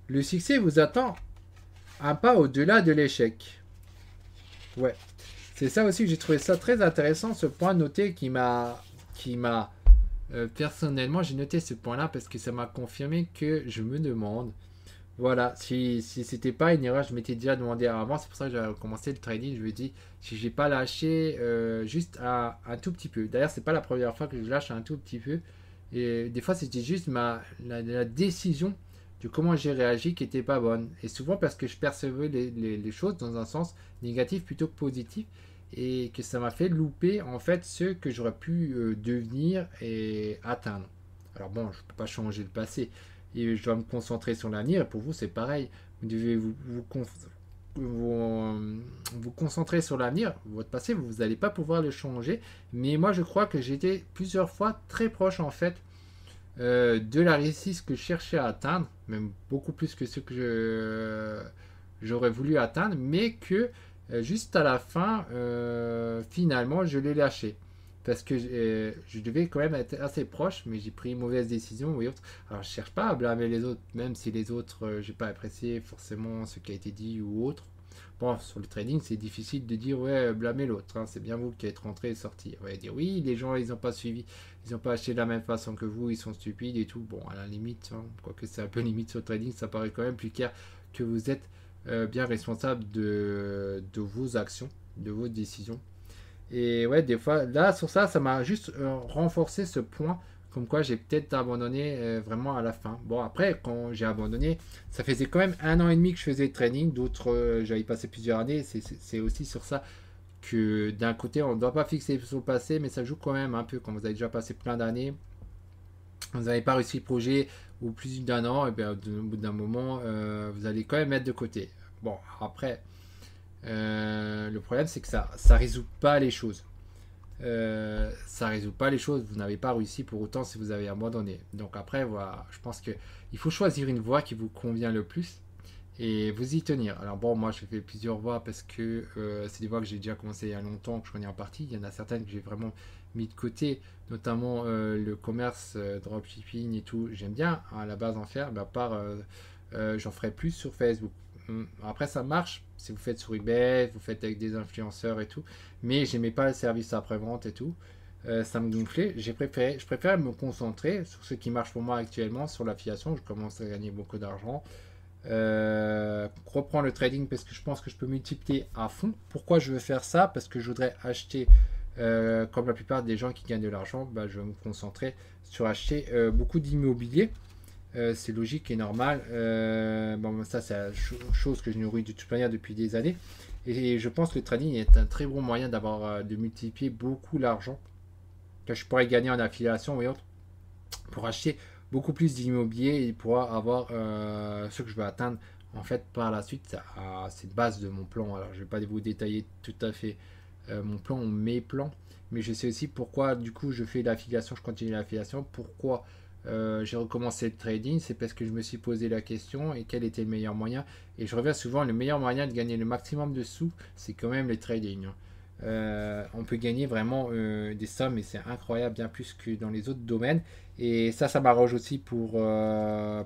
Le succès vous attend un pas au-delà de l'échec. Ouais, c'est ça aussi que j'ai trouvé ça très intéressant, ce point noté qui m'a personnellement, j'ai noté ce point-là parce que ça m'a confirmé que je me demande. Voilà, si c'était pas une erreur, je m'étais déjà demandé avant, c'est pour ça que j'ai commencé le trading, je me dis, si j'ai pas lâché juste un tout petit peu. D'ailleurs, c'est pas la première fois que je lâche un tout petit peu. Et des fois, c'était juste la décision de comment j'ai réagi qui était pas bonne. Et souvent parce que je percevais les choses dans un sens négatif plutôt que positif. Et que ça m'a fait louper en fait ce que j'aurais pu devenir et atteindre. Alors bon, je ne peux pas changer le passé et je dois me concentrer sur l'avenir. Et pour vous, c'est pareil. Vous devez vous concentrer sur l'avenir. Votre passé, vous n'allez pas pouvoir le changer. Mais moi, je crois que j'étais plusieurs fois très proche en fait de la réussite que je cherchais à atteindre, même beaucoup plus que ce que j'aurais voulu atteindre, mais que juste à la fin, finalement, je l'ai lâché. Parce que je devais quand même être assez proche, mais j'ai pris une mauvaise décision ou autre. Alors, je cherche pas à blâmer les autres, même si les autres, j'ai pas apprécié forcément ce qui a été dit ou autre. Bon, sur le trading, c'est difficile de dire, ouais, blâmer l'autre, hein. C'est bien vous qui êtes rentré et sorti. On va dire, oui, les gens, ils n'ont pas suivi, ils n'ont pas acheté de la même façon que vous, ils sont stupides et tout. Bon, à la limite, hein, quoique c'est un peu limite sur le trading, ça paraît quand même plus clair que vous êtes bien responsable de vos actions, de vos décisions. Et ouais, des fois, là, sur ça, ça m'a juste renforcé ce point, comme quoi j'ai peut-être abandonné vraiment à la fin. Bon, après, quand j'ai abandonné, ça faisait quand même 1 an et demi que je faisais le training, d'autres, j'avais passé plusieurs années. C'est aussi sur ça que d'un côté, on ne doit pas fixer sur le passé, mais ça joue quand même un peu. Quand vous avez déjà passé plein d'années, vous n'avez pas réussi le projet ou plus d'un an, et bien au bout d'un moment, vous allez quand même mettre de côté. Bon, après, le problème, c'est que ça résout pas les choses. Ça résout pas les choses. Vous n'avez pas réussi pour autant si vous avez abandonné. Donc après, voilà, je pense que il faut choisir une voie qui vous convient le plus et vous y tenir. Alors bon, moi, j'ai fait plusieurs voies parce que c'est des voies que j'ai déjà commencé il y a longtemps, que je connais en partie. Il y en a certaines que j'ai vraiment mis de côté, notamment le commerce, dropshipping et tout. J'aime bien à la base en faire, mais à part, j'en ferai plus sur Facebook. Après, ça marche si vous faites sur eBay, vous faites avec des influenceurs et tout. Mais j'aimais pas le service après-vente et tout. Ça me gonflait. Je préfère me concentrer sur ce qui marche pour moi actuellement, sur l'affiliation. Je commence à gagner beaucoup d'argent. Reprends le trading parce que je pense que je peux multiplier à fond. Pourquoi je veux faire ça? Parce que je voudrais acheter, comme la plupart des gens qui gagnent de l'argent, bah, je vais me concentrer sur acheter beaucoup d'immobilier. C'est logique et normal. Bon, ça, c'est la chose que je nourris de toute manière depuis des années. Et je pense que le trading est un très bon moyen de multiplier beaucoup l'argent que je pourrais gagner en affiliation et autres pour acheter beaucoup plus d'immobilier et pour avoir ce que je veux atteindre en fait par la suite. C'est la base de mon plan. Alors, je ne vais pas vous détailler tout à fait mon plan ou mes plans, mais je sais aussi pourquoi du coup je fais l'affiliation, je continue l'affiliation, pourquoi j'ai recommencé le trading, c'est parce que je me suis posé la question et quel était le meilleur moyen. Et je reviens souvent, le meilleur moyen de gagner le maximum de sous, c'est quand même le trading. On peut gagner vraiment des sommes et c'est incroyable, bien plus que dans les autres domaines. Et ça m'arrange aussi pour une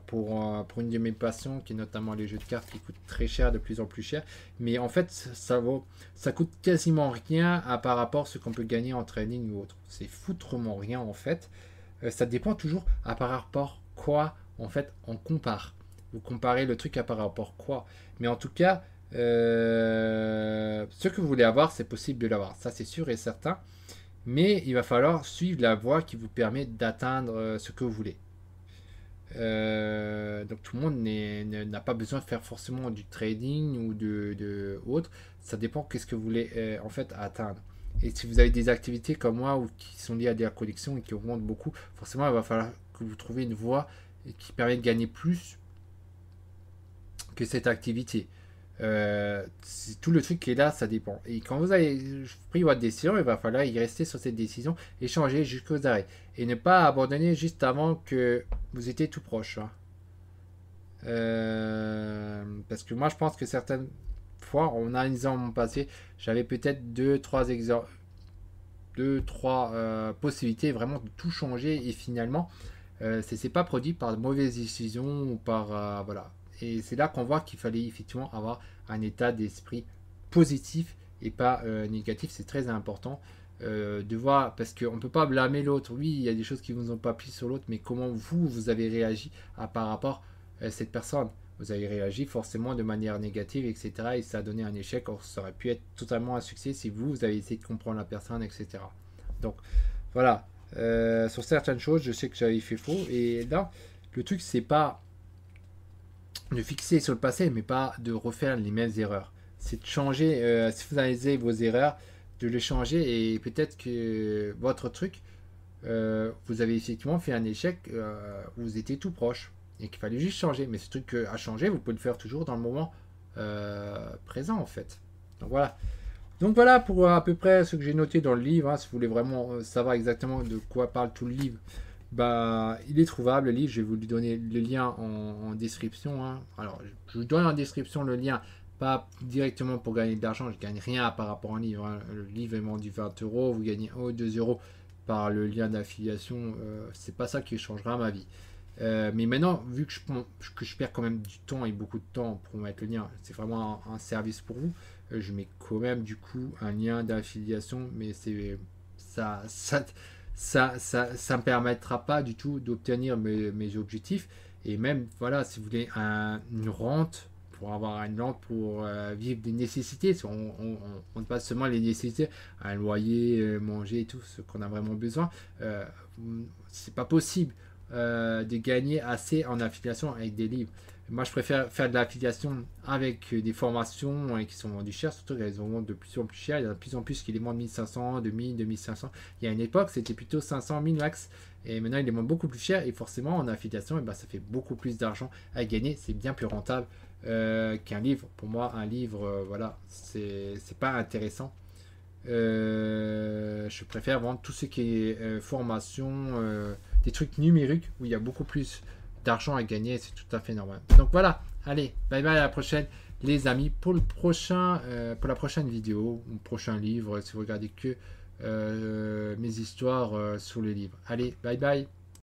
de mes passions, qui est notamment les jeux de cartes qui coûtent très cher, de plus en plus cher. Mais en fait, ça coûte quasiment rien par rapport à ce qu'on peut gagner en trading ou autre. C'est foutrement rien en fait. Ça dépend toujours à par rapport quoi, en fait, on compare. Vous comparez le truc à par rapport quoi. Mais en tout cas, ce que vous voulez avoir, c'est possible de l'avoir. Ça, c'est sûr et certain. Mais il va falloir suivre la voie qui vous permet d'atteindre ce que vous voulez. Donc tout le monde n'a pas besoin de faire forcément du trading ou de autre. Ça dépend qu'est-ce que vous voulez en fait atteindre. Et si vous avez des activités comme moi ou qui sont liées à des collections et qui augmentent beaucoup, forcément il va falloir que vous trouviez une voie qui permet de gagner plus que cette activité. Tout le truc qui est là, ça dépend. Et quand vous avez pris votre décision, il va falloir y rester sur cette décision et changer jusqu'aux arrêts. Et ne pas abandonner juste avant que vous étiez tout proche. Hein. Parce que moi, je pense que certaines fois, en analysant mon passé, j'avais peut-être deux, trois exemples, deux, trois possibilités vraiment de tout changer et finalement, c'est pas produit par de mauvaises décisions ou par voilà. Et c'est là qu'on voit qu'il fallait effectivement avoir un état d'esprit positif et pas négatif. C'est très important de voir, parce qu'on ne peut pas blâmer l'autre. Oui, il y a des choses qui ne vous ont pas plu sur l'autre, mais comment vous avez réagi par rapport à cette personne. Vous avez réagi forcément de manière négative, etc. Et ça a donné un échec. Or, ça aurait pu être totalement un succès si vous avez essayé de comprendre la personne, etc. Donc, voilà. Sur certaines choses, je sais que j'avais fait faux. Et là, le truc, c'est pas de fixer sur le passé, mais pas de refaire les mêmes erreurs. C'est de changer, si vous analysez vos erreurs, de les changer et peut-être que votre truc, vous avez effectivement fait un échec, vous étiez tout proche et qu'il fallait juste changer. Mais ce truc à changer, vous pouvez le faire toujours dans le moment présent en fait. Donc voilà. Donc voilà pour à peu près ce que j'ai noté dans le livre. Hein, si vous voulez vraiment savoir exactement de quoi parle tout le livre, bah, il est trouvable, le livre. Je vais vous lui donner le lien en description, hein. Alors, je vous donne en description le lien, pas directement pour gagner de l'argent. Je gagne rien par rapport à un livre, hein. Le livre est vendu 20 euros, vous gagnez 1 ou 2 euros par le lien d'affiliation. C'est pas ça qui changera ma vie. Mais maintenant, vu que je perds quand même du temps et beaucoup de temps pour mettre le lien, c'est vraiment un service pour vous. Je mets quand même du coup un lien d'affiliation, mais c'est ça, ça, ça me permettra pas du tout d'obtenir mes objectifs. Et même, voilà, si vous voulez une rente, pour avoir une rente pour vivre des nécessités, si on passe seulement les nécessités, un loyer, manger et tout ce qu'on a vraiment besoin, euh, c'est pas possible de gagner assez en affiliation avec des livres. Moi, je préfère faire de l'affiliation avec des formations qui sont vendues cher, surtout qu'elles vont vendre de plus en plus cher. Il y en a de plus en plus qui les vendent 1500, 2000, 2500. Il y a une époque, c'était plutôt 500, 1000 max. Et maintenant, ils les vendent beaucoup plus cher. Et forcément, en affiliation, ben, ça fait beaucoup plus d'argent à gagner. C'est bien plus rentable qu'un livre. Pour moi, un livre, voilà, c'est pas intéressant. Je préfère vendre tout ce qui est formation, des trucs numériques où il y a beaucoup plus d'argent à gagner, c'est tout à fait normal. Donc voilà, allez, bye bye à la prochaine les amis pour pour la prochaine vidéo ou prochain livre si vous regardez que mes histoires sur le livre. Allez, bye bye.